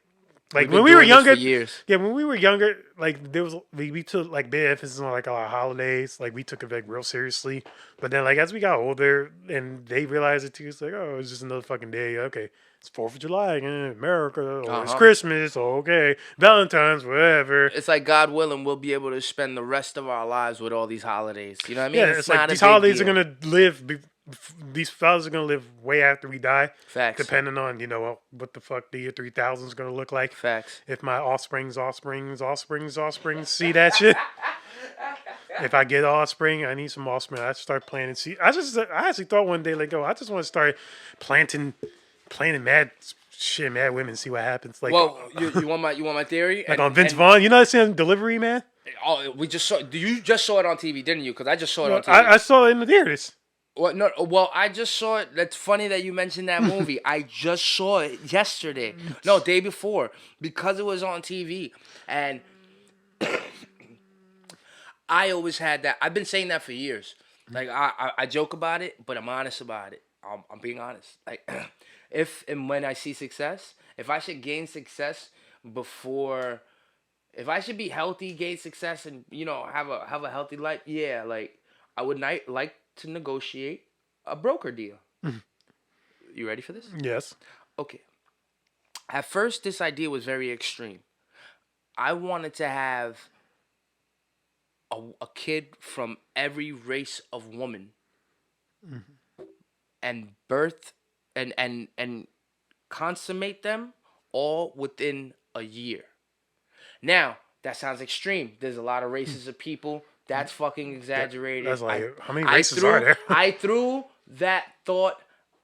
We've been when we were doing this for younger. years. Yeah, when we were younger, like there was we took like big emphasis on like our holidays. Like we took it like real seriously. But then like as we got older and they realized it too, it's like oh, it's just another fucking day. Okay, it's 4th of July in America, or it's Uh-huh. Christmas. Oh, okay, Valentines, whatever. It's like God willing, we'll be able to spend the rest of our lives with all these holidays. You know what I mean? Yeah, It's it's like not a these big holidays are deal. gonna live. These holidays are gonna live way after we die, Facts. depending on what the fuck the year 3000 is gonna look like. Facts. If my offsprings see that shit. If I get offspring, I need some offspring. I start planting seed. I actually thought one day like, oh, I just want to start planting mad shit, mad women, see what happens. Like, Well, you want my theory? like on Vince Vaughn. You know that scene Delivery Man? Oh, we just saw. You just saw it on TV, didn't you? Because I just saw it No, on TV. I saw it in the theaters. Well, no, well, I just saw it. That's funny that you mentioned that movie. I just saw it yesterday. No, day before, because it was on TV, and I always had that. I've been saying that for years. Like I joke about it, but I'm honest about it. I'm being honest. Like if and when I see success, if I should gain success before, if I should be healthy, gain success, and have a healthy life, yeah, like I would like to negotiate a broker deal. You ready for this? Yes. Okay. At first, this idea was very extreme. I wanted to have a kid from every race of woman and birth and consummate them all within a year. Now, that sounds extreme. There's a lot of races of people. That's fucking exaggerated. That's like how many I races threw, are there? I threw that thought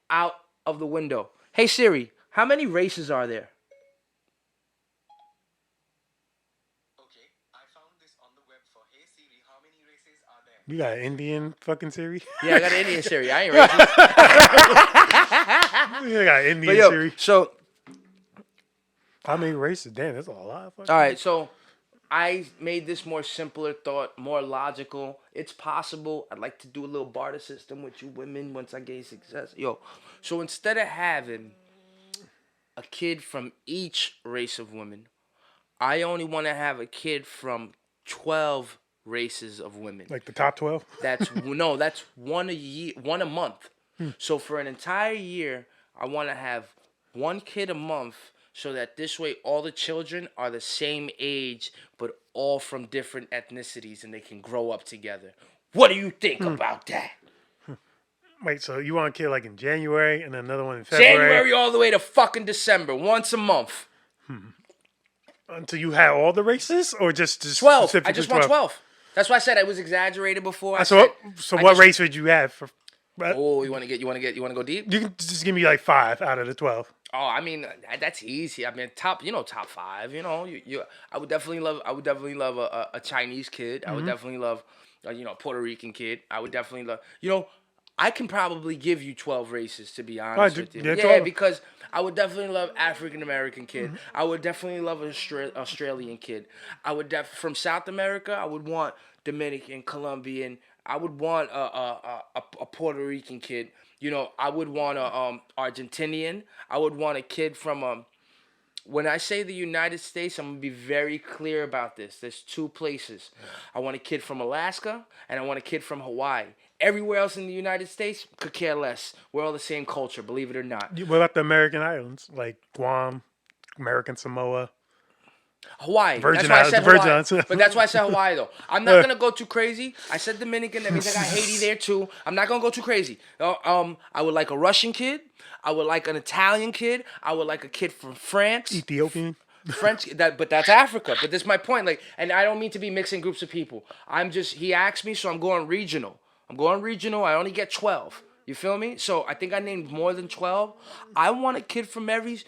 out of the window. Hey Siri, how many races are there? Okay, I found this on the web for Hey Siri, how many races are there? You got an Indian fucking Siri? Yeah, I got an Indian Siri. I ain't racist. You got an But Indian yo, Siri. so How many races? Damn, that's a lot. all right, so I made this more simpler thought, more logical. It's possible. I'd like to do a little barter system with you women once I gain success. Yo, so instead of having a kid from each race of women, I only want to have a kid from 12 races of women. Like the top 12? That's one a year, one a month. So for an entire year, I want to have one kid a month, so that this way all the children are the same age, but all from different ethnicities, and they can grow up together. What do you think about that? Wait, so you want a kid like in January and another one in February? January all the way to fucking December, once a month. Until you had all the races? Or just 12. I specifically just want 12. That's why I said I was exaggerated before. So I what just- race would you have? Oh, you want to go deep? You can just give me like 5 out of the 12. Oh, I mean that's easy. I mean top 5. I would definitely love a Chinese kid. I would definitely love a Puerto Rican kid. I would definitely love I can probably give you 12 races, to be honest with you. yeah, Yeah, 12. because I would definitely love African American kid. I would definitely love an Australian kid. I would from South America. I would want Dominican, Colombian. I would want a Puerto Rican kid. I would want a Argentinian. I would want a kid from When I say the United States, I'm gonna be very clear about this. There's 2 places. I want a kid from Alaska, and I want a kid from Hawaii. Everywhere else in the United States could care less. We're all the same culture, believe it or not. What about the American islands? Like Guam, American Samoa? Hawaii. Virgin That's why I Islands, said the Virgin Hawaii. Islands. But that's why I said Hawaii, though. I'm not gonna go too crazy. I said Dominican. That means I got Haiti there too. I'm not gonna go too crazy. I would like a Russian kid. I would like an Italian kid. I would like a kid from France. Ethiopian. French, but that's Africa. But this is my point. Like, and I don't mean to be mixing groups of people. He asked me, so I'm going regional. I only get 12. You feel me? So I think I named more than 12. I want a kid from every,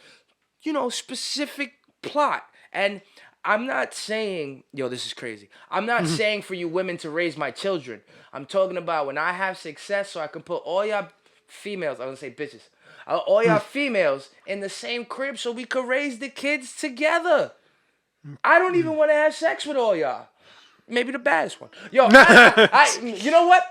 specific plot. And I'm not saying, this is crazy. I'm not saying for you women to raise my children. I'm talking about when I have success, so I can put all y'all females, I was gonna say bitches, all y'all females in the same crib so we could raise the kids together. I don't even want to have sex with all y'all. Maybe the baddest one. Yo, you know what?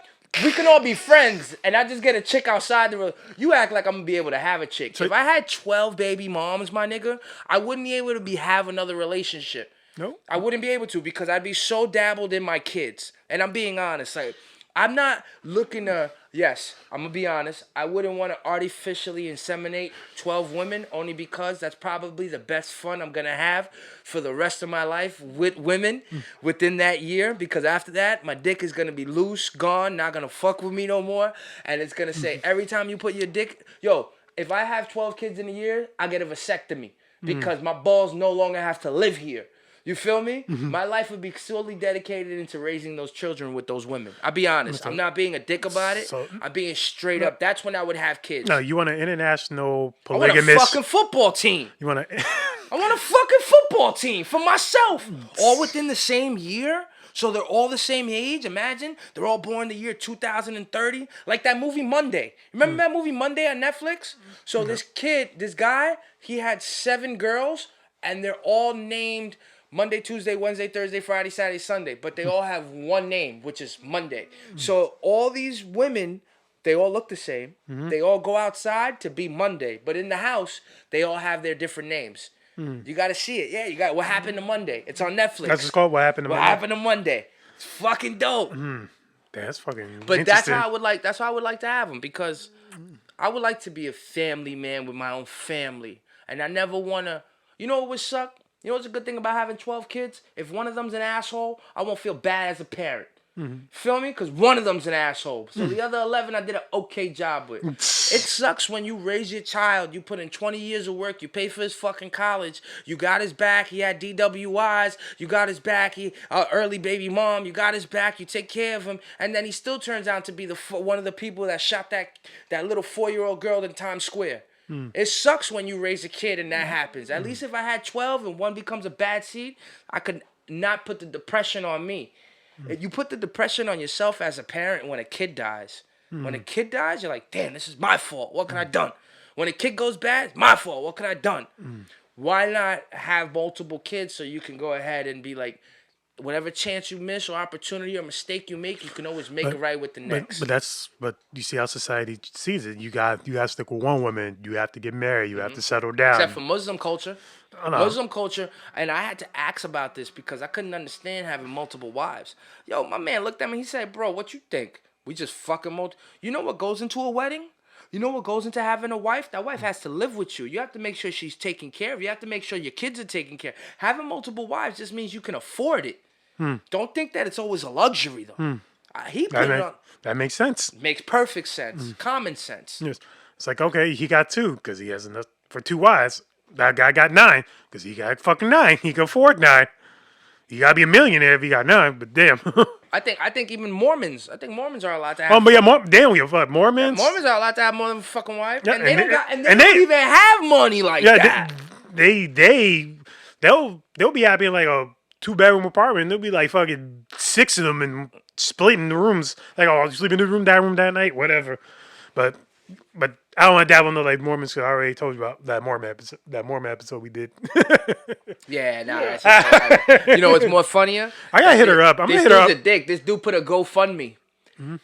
We can all be friends, and I just get a chick outside the room. You act like I'm gonna be able to have a chick. So if I had 12 baby moms, my nigga, I wouldn't be able to have another relationship. No. I wouldn't be able to because I'd be so dabbled in my kids. And I'm being honest. Like, I'm not looking to, yes, I'm going to be honest. I wouldn't want to artificially inseminate 12 women only because that's probably the best fun I'm going to have for the rest of my life with women within that year. Because after that, my dick is going to be loose, gone, not going to fuck with me no more. And it's going to say every time you put your dick, if I have 12 kids in a year, I get a vasectomy because my balls no longer have to live here. You feel me? My life would be solely dedicated into raising those children with those women. I'll be honest. I'm not being a dick about it. I'm being straight up. That's when I would have kids. No, you want an international I want polygamous. a fucking football team. You want I want a fucking football team for myself. All within the same year. So they're all the same age. Imagine. They're all born the year 2030. Like that movie Monday. Remember that movie Monday on Netflix? So this guy, he had 7 girls, and they're all named Monday, Tuesday, Wednesday, Thursday, Friday, Saturday, Sunday. But they all have one name, which is Monday. So all these women, they all look the same. They all go outside to be Monday. But in the house, they all have their different names. You got to see it. Yeah, you got What Happened to Monday. It's on Netflix. That's just called What Happened to Monday. What Happened to Monday. It's fucking dope. That's fucking But interesting. that's how I would like to have them, because I would like to be a family man with my own family. And I never want to, what would suck? You know what's a good thing about having 12 kids? If one of them's an asshole, I won't feel bad as a parent. Feel me? Because one of them's an asshole. So the other 11 I did an okay job with. It sucks when you raise your child. You put in 20 years of work. You pay for his fucking college. You got his back. He had DWIs. You got his back. He early baby mom. You got his back. You take care of him. And then he still turns out to be one of the people that shot that little 4-year-old girl in Times Square. It sucks when you raise a kid and that happens. At least if I had 12 and one becomes a bad seed, I could not put the depression on me. You put the depression on yourself as a parent when a kid dies. When a kid dies, you're like, damn, this is my fault. What can I done? When a kid goes bad, it's my fault. What can I done? Why not have multiple kids so you can go ahead and be like, whatever chance you miss or opportunity or mistake you make, you can always make it right with the next. But you see how society sees it. You got to stick with one woman. You have to get married. You have to settle down. Except for Muslim culture. Muslim culture, and I had to ask about this because I couldn't understand having multiple wives. Yo, my man looked at me. He said, bro, what you think? We just fucking You know what goes into a wedding? You know what goes into having a wife? That wife has to live with you. You have to make sure she's taken care of. You have to make sure your kids are taken care of. Having multiple wives just means you can afford it. Don't think that it's always a luxury, though. He put it on. That makes sense. Makes perfect sense. Common sense. Yes. It's like, okay, he got 2 because he has enough for 2 wives. That guy got 9 because he got fucking 9. He can afford 9. You gotta be a millionaire if you got 9. But damn. I think even Mormons. I think Mormons are allowed to have. Oh, but yeah, damn, you fuck Mormons. Mormons are allowed to have more than a fucking wife, Yeah, and they don't even have money like that. They'll be happy in like a 2-bedroom apartment. There'll be like fucking 6 of them and splitting the rooms. Like, oh, I'll sleep in this room that night, whatever. But I don't want to dabble into like Mormons because I already told you about that Mormon episode we did. Yeah, that's just you know what's more funnier? I gotta hit her up. I'm gonna hit her up. This dude's a dick. This dude put a GoFundMe.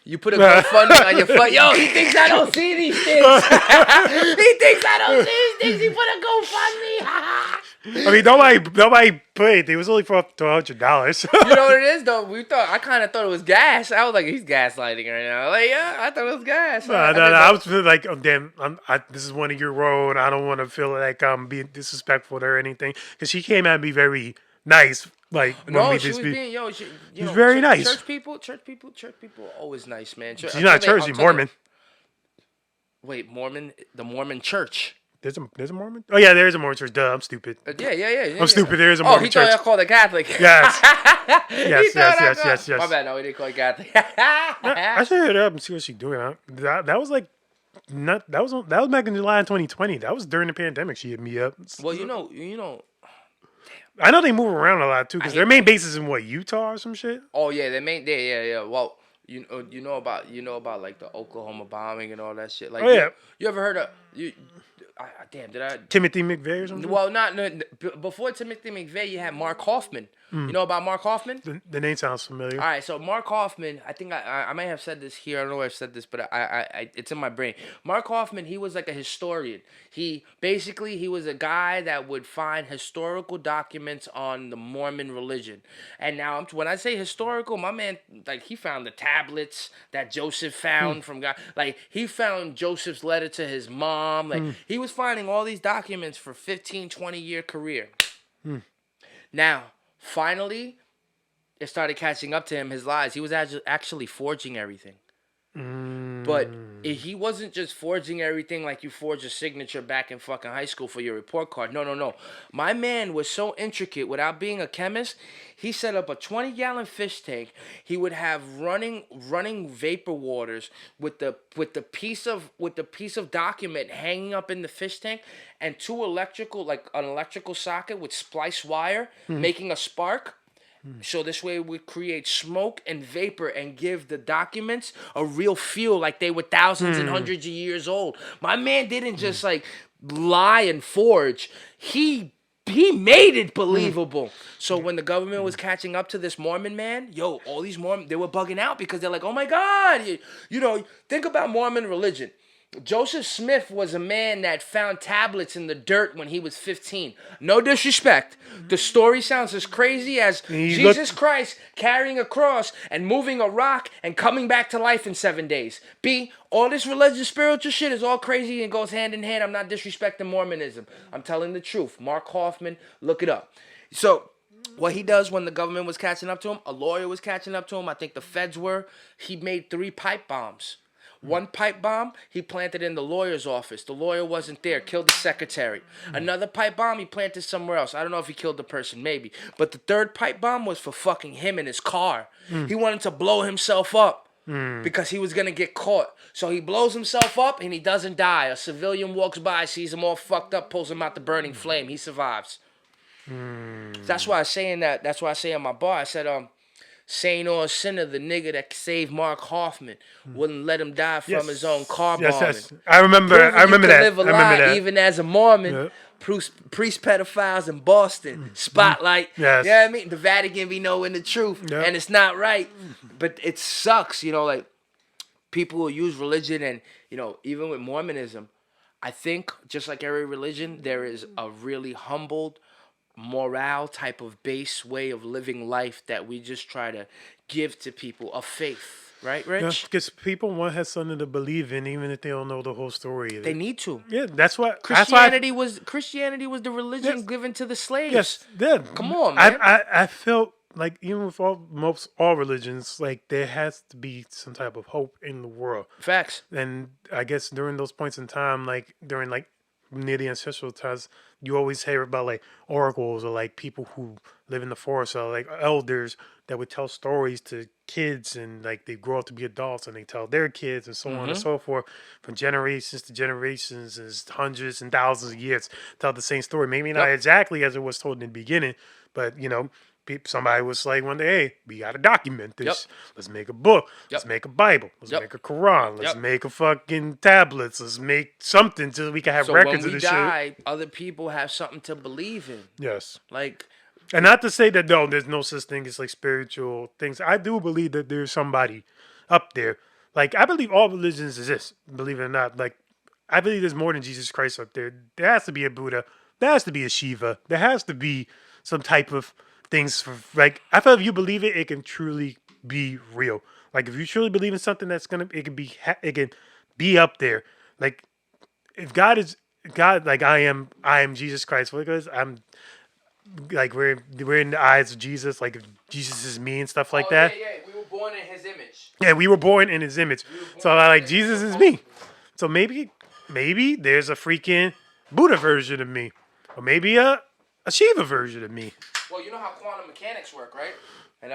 You put a GoFundMe on your phone. Yo, he thinks I don't see these things. He thinks I don't see these things. He put a GoFundMe. I mean, nobody put it. It was only for $100. You know what it is, though? I kind of thought it was gas. I was like, he's gaslighting right now. Like, yeah, I thought it was gas. No. I was feeling like, oh, damn, this is one of your road. I don't want to feel like I'm being disrespectful to her or anything. Because she came at me very nice. Like when No, we she did was speak. being She's very nice. church people are always nice, man. She's not church, she's Mormon. Wait, the Mormon church. There's a Mormon. Oh yeah, there is a Mormon church. Duh, I'm stupid. Yeah. I'm stupid. There is a Oh, Mormon he thought church. I called it Catholic. Yes. He Yes, thought yes. My bad. No, he didn't call it Catholic. I should hit her up and see what she's doing. That was like not that was back in July 2020. That was during the pandemic. She hit me up. Well, you know. I know they move around a lot too because hate their main base is in what, Utah or some shit. Oh yeah, yeah. Well, you know about like the Oklahoma bombing and all that shit. Like, Oh yeah, you ever heard of you? Damn, did I? Timothy McVeigh or something. Well, not no, before Timothy McVeigh, you had Mark Hoffman. You know about Mark Hoffman? The name sounds familiar. All right, so Mark Hoffman, I think I may have said this here. I don't know if I've said this, but I it's in my brain. Mark Hoffman, he was like a historian. He was a guy that would find historical documents on the Mormon religion. And now when I say historical, my man, like, he found the tablets that Joseph found from God. Like, he found Joseph's letter to his mom. Like, he was finding all these documents for 15, 20-year career. Now, finally, it started catching up to him, his lies. He was actually forging everything. But he wasn't just forging everything like you forge a signature back in fucking high school for your report card. No. My man was so intricate. Without being a chemist, he set up a 20-gallon fish tank. He would have running vapor waters with the piece of document hanging up in the fish tank, and an electrical socket with splice wire making a spark. So this way it would create smoke and vapor and give the documents a real feel like they were thousands and hundreds of years old. My man didn't just like lie and forge. He made it believable. So when the government was catching up to this Mormon man, all these Mormon, they were bugging out because they're like, oh my God, think about Mormon religion. Joseph Smith was a man that found tablets in the dirt when he was 15. No disrespect. The story sounds as crazy as Jesus Christ carrying a cross and moving a rock and coming back to life in 7 days. B, all this religious spiritual shit is all crazy and goes hand in hand. I'm not disrespecting Mormonism. I'm telling the truth. Mark Hoffman, look it up. So what he does when the government was catching up to him, a lawyer was catching up to him, I think the feds were, he made 3 pipe bombs. One pipe bomb, he planted in the lawyer's office. The lawyer wasn't there, killed the secretary. Another pipe bomb, he planted somewhere else. I don't know if he killed the person, maybe. But the 3rd pipe bomb was for fucking him in his car. He wanted to blow himself up because he was going to get caught. So he blows himself up and he doesn't die. A civilian walks by, sees him all fucked up, pulls him out the burning flame. He survives. That's why I say in my bar, I said, Saint or sinner, the nigga that saved Mark Hoffman wouldn't let him die from his own car bombing. Yes. I remember that. Live a lie, even as a Mormon. Yep. Priest pedophiles in Boston. Spotlight. Yes. You know what I mean? The Vatican be knowing the truth. Yep. And it's not right. But it sucks, like, people will use religion and, even with Mormonism, I think, just like every religion, there is a really humbled, morale type of base way of living life that we just try to give to people, of faith, right, Rich? Because people want to have something to believe in, even if they don't know the whole story. They need to. Yeah, that's what Christianity was the religion given to the slaves. Yes, yeah. Come on, man. I felt like even with all religions, like there has to be some type of hope in the world. Facts. And I guess during those points in time, like during like near the ancestral times, you always hear about like oracles or like people who live in the forest or like elders that would tell stories to kids, and like they grow up to be adults and they tell their kids and so on and so forth from generations to generations, and hundreds and thousands of years tell the same story. Maybe not exactly as it was told in the beginning, but somebody was like one day, hey, we got to document this. Let's make a book. Let's make a Bible. Let's make a Quran. Let's make a fucking tablets. Let's make something so we can have records of this shit. Other people have something to believe in. Yes. Like, and not to say that there's no such thing as like spiritual things. I do believe that there's somebody up there. Like, I believe all religions exist, believe it or not. Like, I believe there's more than Jesus Christ up there. There has to be a Buddha. There has to be a Shiva. There has to be some type of things for, like, I feel if you believe it, it can truly be real. Like, if you truly believe in something it can be up there. Like, if God is God, like I am Jesus Christ, because like we're in the eyes of Jesus, like if Jesus is me and stuff like that. Yeah. We were born in His image. Yeah, we were born in His image, We were so born I in like His image, Jesus is me. supposedly. So maybe there's a freaking Buddha version of me, or maybe a Shiva version of me. Well, you know how quantum mechanics work, right? And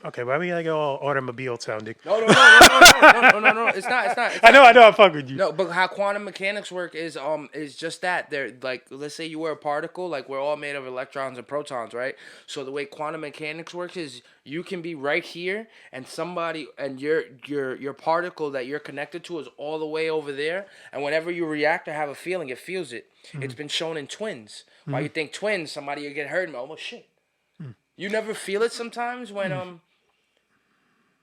Okay, why we gotta go all automobile sounding? no. It's not. It's not. It's I know, not. I fuck with you. No, but how quantum mechanics work is just that. They're like, let's say you were a particle, like we're all made of electrons and protons, right? So the way quantum mechanics works is you can be right here and somebody and your particle that you're connected to is all the way over there, and whenever you react or have a feeling, it feels it. It's been shown in twins. Why you think twins, somebody will get hurt and oh shit. You never feel it sometimes when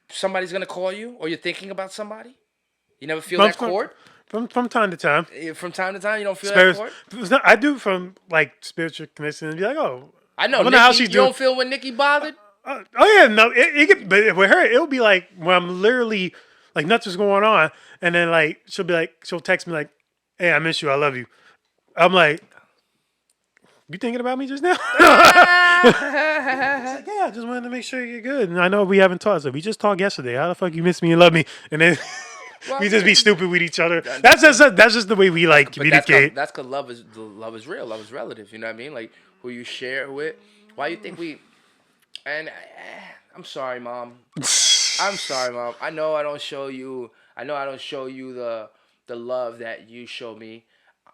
somebody's gonna call you or you're thinking about somebody? You never feel that chord? From time to time. From time to time, you don't feel that chord? I do from like spiritual connection and be like, oh, I know. wonder how Nikki, she's you doing. don't feel when Nikki bothered? Oh yeah, no, but with her, it'll be like when I'm literally like nothing's going on, and then like she'll text me like, "Hey, I miss you, I love you." I'm like, "You thinking about me just now?" She's like, "Yeah, I just wanted to make sure you're good." And I know we haven't talked, so we just talked yesterday. How the fuck you miss me and love me, and then we just be stupid with each other. That's just the way we like communicate. That's cause love is real. Love is relative. You know what I mean? Like who you share with. Why you think we? And I'm sorry, mom. I'm sorry, mom. I know I don't show you. I know I don't show you the love that you show me,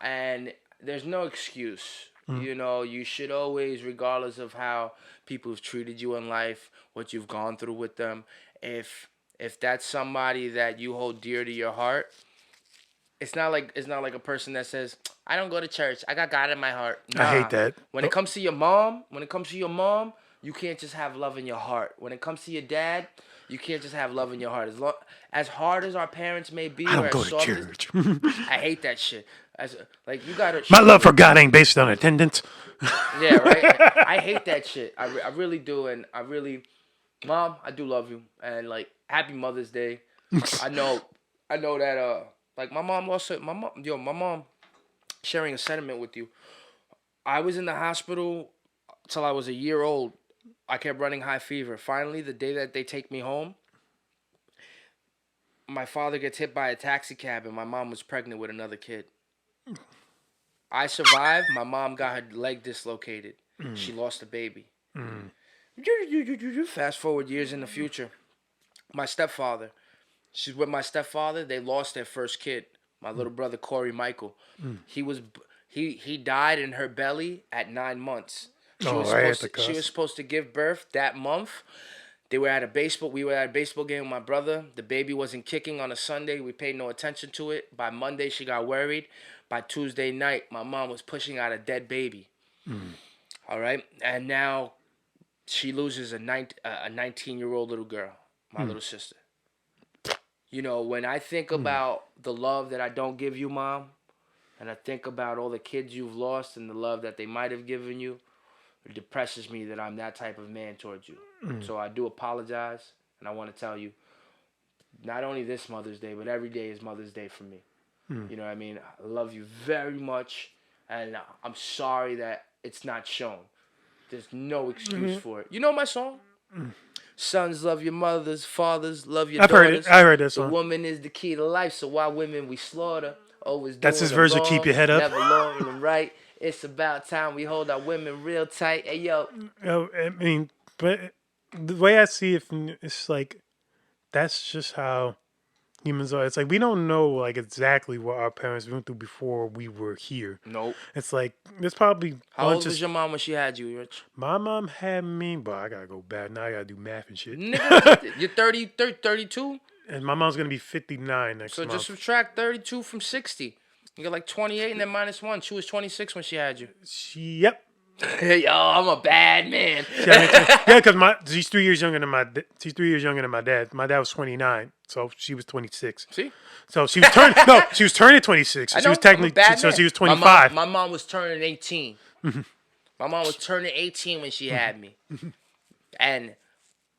and there's no excuse. You know, you should always, regardless of how people have treated you in life, what you've gone through with them, if that's somebody that you hold dear to your heart, it's not like a person that says, I don't go to church. I got God in my heart. Nah. I hate that. When it comes to your mom, you can't just have love in your heart. When it comes to your dad, you can't just have love in your heart. As hard as our parents may be, I or don't go as to soft church. I hate that shit. Like you gotta. My love for God ain't based on attendance. Yeah, right. I hate that shit. I really do, and Mom, I do love you, and like Happy Mother's Day. I know that like my mom lost it. My mom sharing a sentiment with you. I was in the hospital till I was a year old. I kept running high fever. Finally, the day that they take me home, my father gets hit by a taxi cab, and my mom was pregnant with another kid. I survived. My mom got her leg dislocated. She lost a baby. Fast forward years in the future. My stepfather. She's with my stepfather. They lost their first kid. My little brother Corey Michael. He died in her belly at 9 months. She was supposed to give birth that month. We were at a baseball game with my brother. The baby wasn't kicking on a Sunday. We paid no attention to it. By Monday, she got worried. By Tuesday night, my mom was pushing out a dead baby. All right? And now she loses a 19-year-old little girl, my little sister. You know, when I think about the love that I don't give you, Mom, and I think about all the kids you've lost and the love that they might have given you, it depresses me that I'm that type of man towards you. So I do apologize, and I want to tell you, not only this Mother's Day, but every day is Mother's Day for me. You know what I mean? I love you very much, and I'm sorry that it's not shown. There's no excuse for it. You know my song? Sons love your mothers, fathers love your daughters. Heard it. I heard that song. The woman is the key to life, so why women we slaughter? Always That's his version. wrong, Keep your head up. Never long and right. It's about time we hold our women real tight. Hey yo. I mean, but the way I see it, it's like that's just how humans are. It's like we don't know like exactly what our parents went through before we were here. Nope. It's like there's probably how old was your mom when she had you, Rich? My mom had me, but I gotta go back now. I gotta do math and shit. Nigga, you're 32, and my mom's gonna be 59 next month. So just subtract 32 from 60. You got like 28 and then -1. She was 26 when she had you. Yep. Yo, I'm a bad man. Yeah, because she's 3 years younger than my. She's 3 years younger than my dad. My dad was 29, so she was 26. See? So she was turning. No, she was turning 26. So she was technically. So she was 25. My mom was turning 18. My mom was turning 18 when she had me, and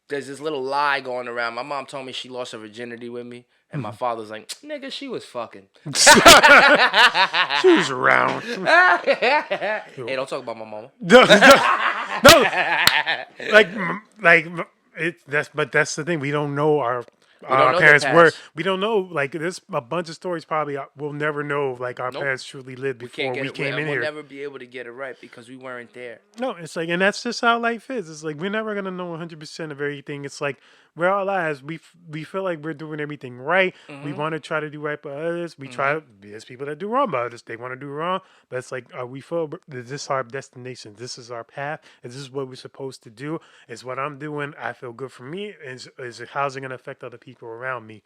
there's this little lie going around. My mom told me she lost her virginity with me, and my father's like, nigga, she was fucking. She was around. Hey, don't talk about my mama. No, like that's the thing. We don't know We don't our know their parents were. past. We don't know. Like there's a bunch of stories probably we'll never know. Like our Nope. parents truly lived We before can't get we it. came in We'll here. never be able to get it right because we weren't there. No, it's like, and that's just how life is. It's like we're never gonna know 100% of everything. It's like we're all lives. We feel like we're doing everything right. We want to try to do right by others. We try. There's people that do wrong by others. They want to do wrong, but it's like, are we feel is this our destination? This is our path. Is this what we're supposed to do? Is what I'm doing? I feel good for me. Is it how's it gonna affect other people around me?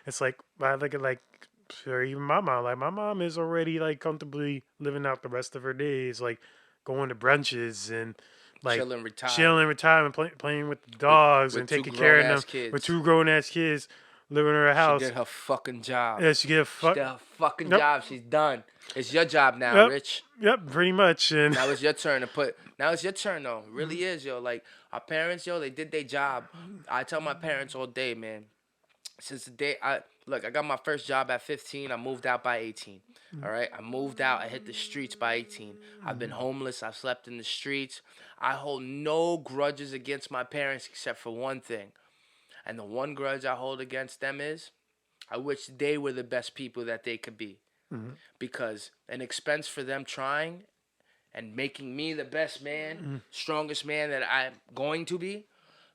It's like I look at like. Or even my mom, like my mom is already like comfortably living out the rest of her days, like going to brunches and like Chilling, retiring. chilling, retirement, playing with the dogs with and two taking care of them grown-ass kids. with two grown ass kids living in her She house. did her fucking job. Yeah, she get She fuck. did her fucking Yep. job. She's done. It's your job now, Yep. Rich. Yep, pretty much. And Now it's your turn to put. Now it's your turn though. It really is, yo. Like our parents, yo, they did their job. I tell my parents all day, man. Since the day I got my first job at 15. I moved out by 18. All right, I moved out. I hit the streets by 18. I've been homeless. I've slept in the streets. I hold no grudges against my parents except for one thing, and the one grudge I hold against them is, I wish they were the best people that they could be, because an expense for them trying and making me the best man, strongest man that I'm going to be,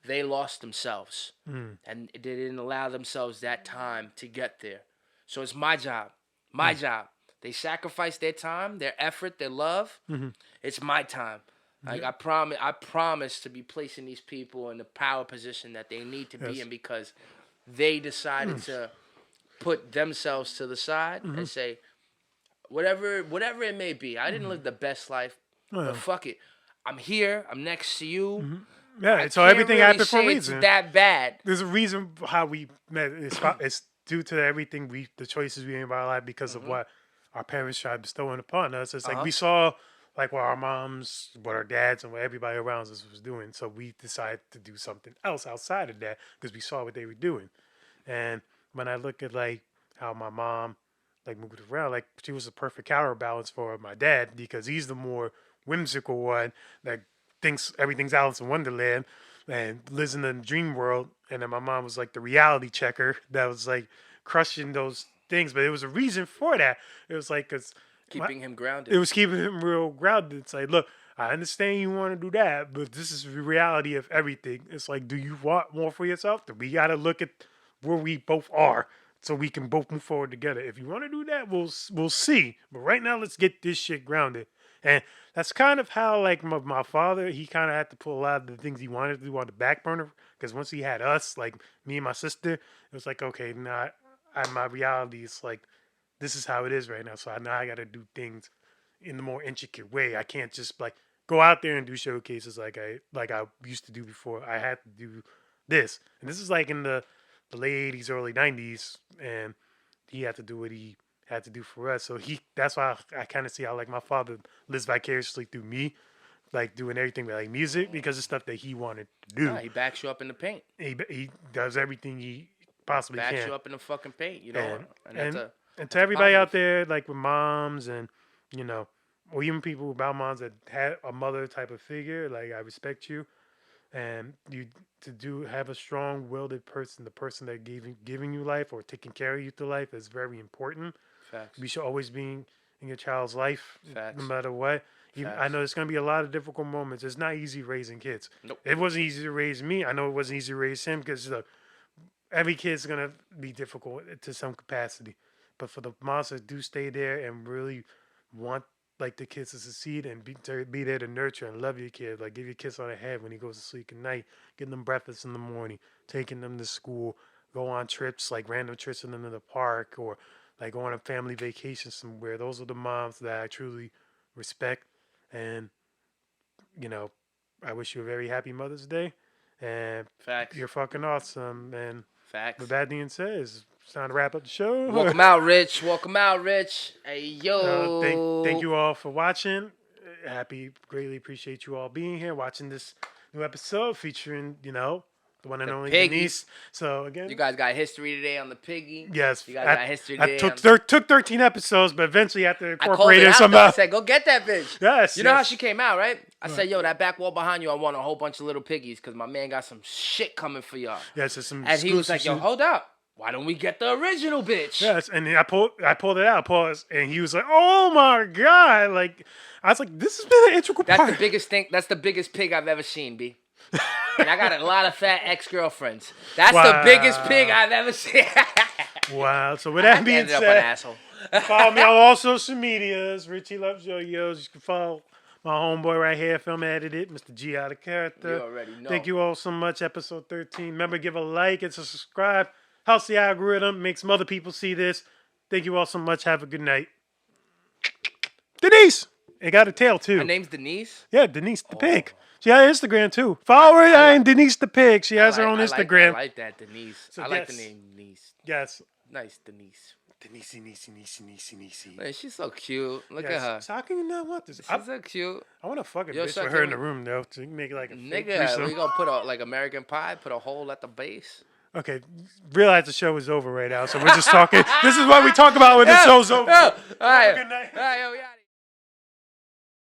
they lost themselves. And they didn't allow themselves that time to get there. So it's my job. My job. They sacrificed their time, their effort, their love. It's my time. Like I promise to be placing these people in the power position that they need to be in, because they decided to put themselves to the side and say, whatever it may be. I didn't live the best life, but fuck it. I'm here. I'm next to you. yeah, I so can't everything really happened for a say reason. It's that bad. There's a reason how we met. It's due to everything the choices we made in our life because of what our parents tried bestowing upon us. It's like we saw like what our moms, what our dads, and what everybody around us was doing. So we decided to do something else outside of that because we saw what they were doing. And when I look at like how my mom like moved around, like she was a perfect counterbalance for my dad because he's the more whimsical one that thinks everything's Alice in Wonderland and lives in the dream world. And then my mom was like the reality checker that was like crushing those things. But it was a reason for that. It was like, because Keeping him grounded. it was keeping him real grounded. It's like, look, I understand you want to do that, but this is the reality of everything. It's like, do you want more for yourself? We got to look at where we both are so we can both move forward together. If you want to do that, we'll see. But right now, let's get this shit grounded. And that's kind of how, like, my father, he kind of had to put a lot of the things he wanted to do on the back burner. Because once he had us, like me and my sister, it was like, okay, now my reality is like, this is how it is right now. So now I got to do things in the more intricate way. I can't just like go out there and do showcases like I used to do before. I had to do this, and this is like in the late '80s, early '90s, and he had to do what he had to do for us. So that's why I kind of see how like my father lives vicariously through me, like doing everything with like music because it's stuff that he wanted to do. Nah, he backs you up in the paint. He does everything he possibly Backs can. you up in the fucking paint, you know. And that's and, and to a everybody out positive. there, like with moms and or even people without moms that had a mother type of figure, like I respect you, and you to have a strong-willed person, the person that giving you life or taking care of you through life is very important. Facts. We should always be in your child's life, Facts. no matter what. I Facts. know there's gonna be a lot of difficult moments. It's not easy raising kids. Nope. It wasn't easy to raise me. I know it wasn't easy to raise him because every kid's gonna be difficult to some capacity. But for the moms that do stay there and really want like the kids to succeed and be there to nurture and love your kid, like give your kids on the head when he goes to sleep at night, getting them breakfast in the morning, taking them to school, go on trips like random trips with them to the park or like go on a family vacation somewhere. Those are the moms that I truly respect, and I wish you a very happy Mother's Day, and Facts. you're fucking awesome. And Facts. with that being said, it's time to wrap up the show. Welcome out, Rich. Welcome out, Rich. Hey, yo. Thank you all for watching. Greatly appreciate you all being here, watching this new episode featuring, the one and only Piggies. Denise. So again, You guys got history today on the Piggy. yes, You guys got history I today. took 13 episodes, but eventually I had to I called incorporate it it out, though. somehow. I said, go get that bitch. Yes, You know how yes. she came out, right? I said, yo, that back wall behind you, I want a whole bunch of little piggies because my man got some shit coming for y'all. Yes, it's some And he was like, yo, exclusive shit. hold up. Why don't we get the original bitch? Yes, and then I pulled it out, pause, and he was like, "Oh my god!" Like I was like, "This has been an integral That's part." the biggest thing. That's the biggest pig I've ever seen, B. And I got a lot of fat ex-girlfriends. That's the biggest pig I've ever seen. Wow. So with that being Ended up an said, asshole. follow me on all social medias. Richie Loves Yo-Yos. You can follow my homeboy right here, film edited, Mr. G out of character. You already know. Thank you all so much. Episode 13. Remember, give a like and subscribe. Helps the algorithm. Makes some other people see this. Thank you all so much. Have a good night. Denise! It got a tail, too. Her name's Denise. Yeah, Denise the Pig. She has Instagram, too. Follow her and Denise the Pig. She has her own I Instagram. like that, Denise. So I like the yes. name Denise. Yes. Nice, Denise. Denise. Man, she's so cute. Look Yes. at her. So how can you not want this? She's so cute. I want to fuck a Yo, bitch so with her in can the room, though, to make it like a fake Nigga, threesome. we gonna put a like American Pie, put a hole at the base. Okay, realize the show is over right now, so we're just talking. This is what we talk about when the show's over. All right. Good night. All right, yo, we out of here.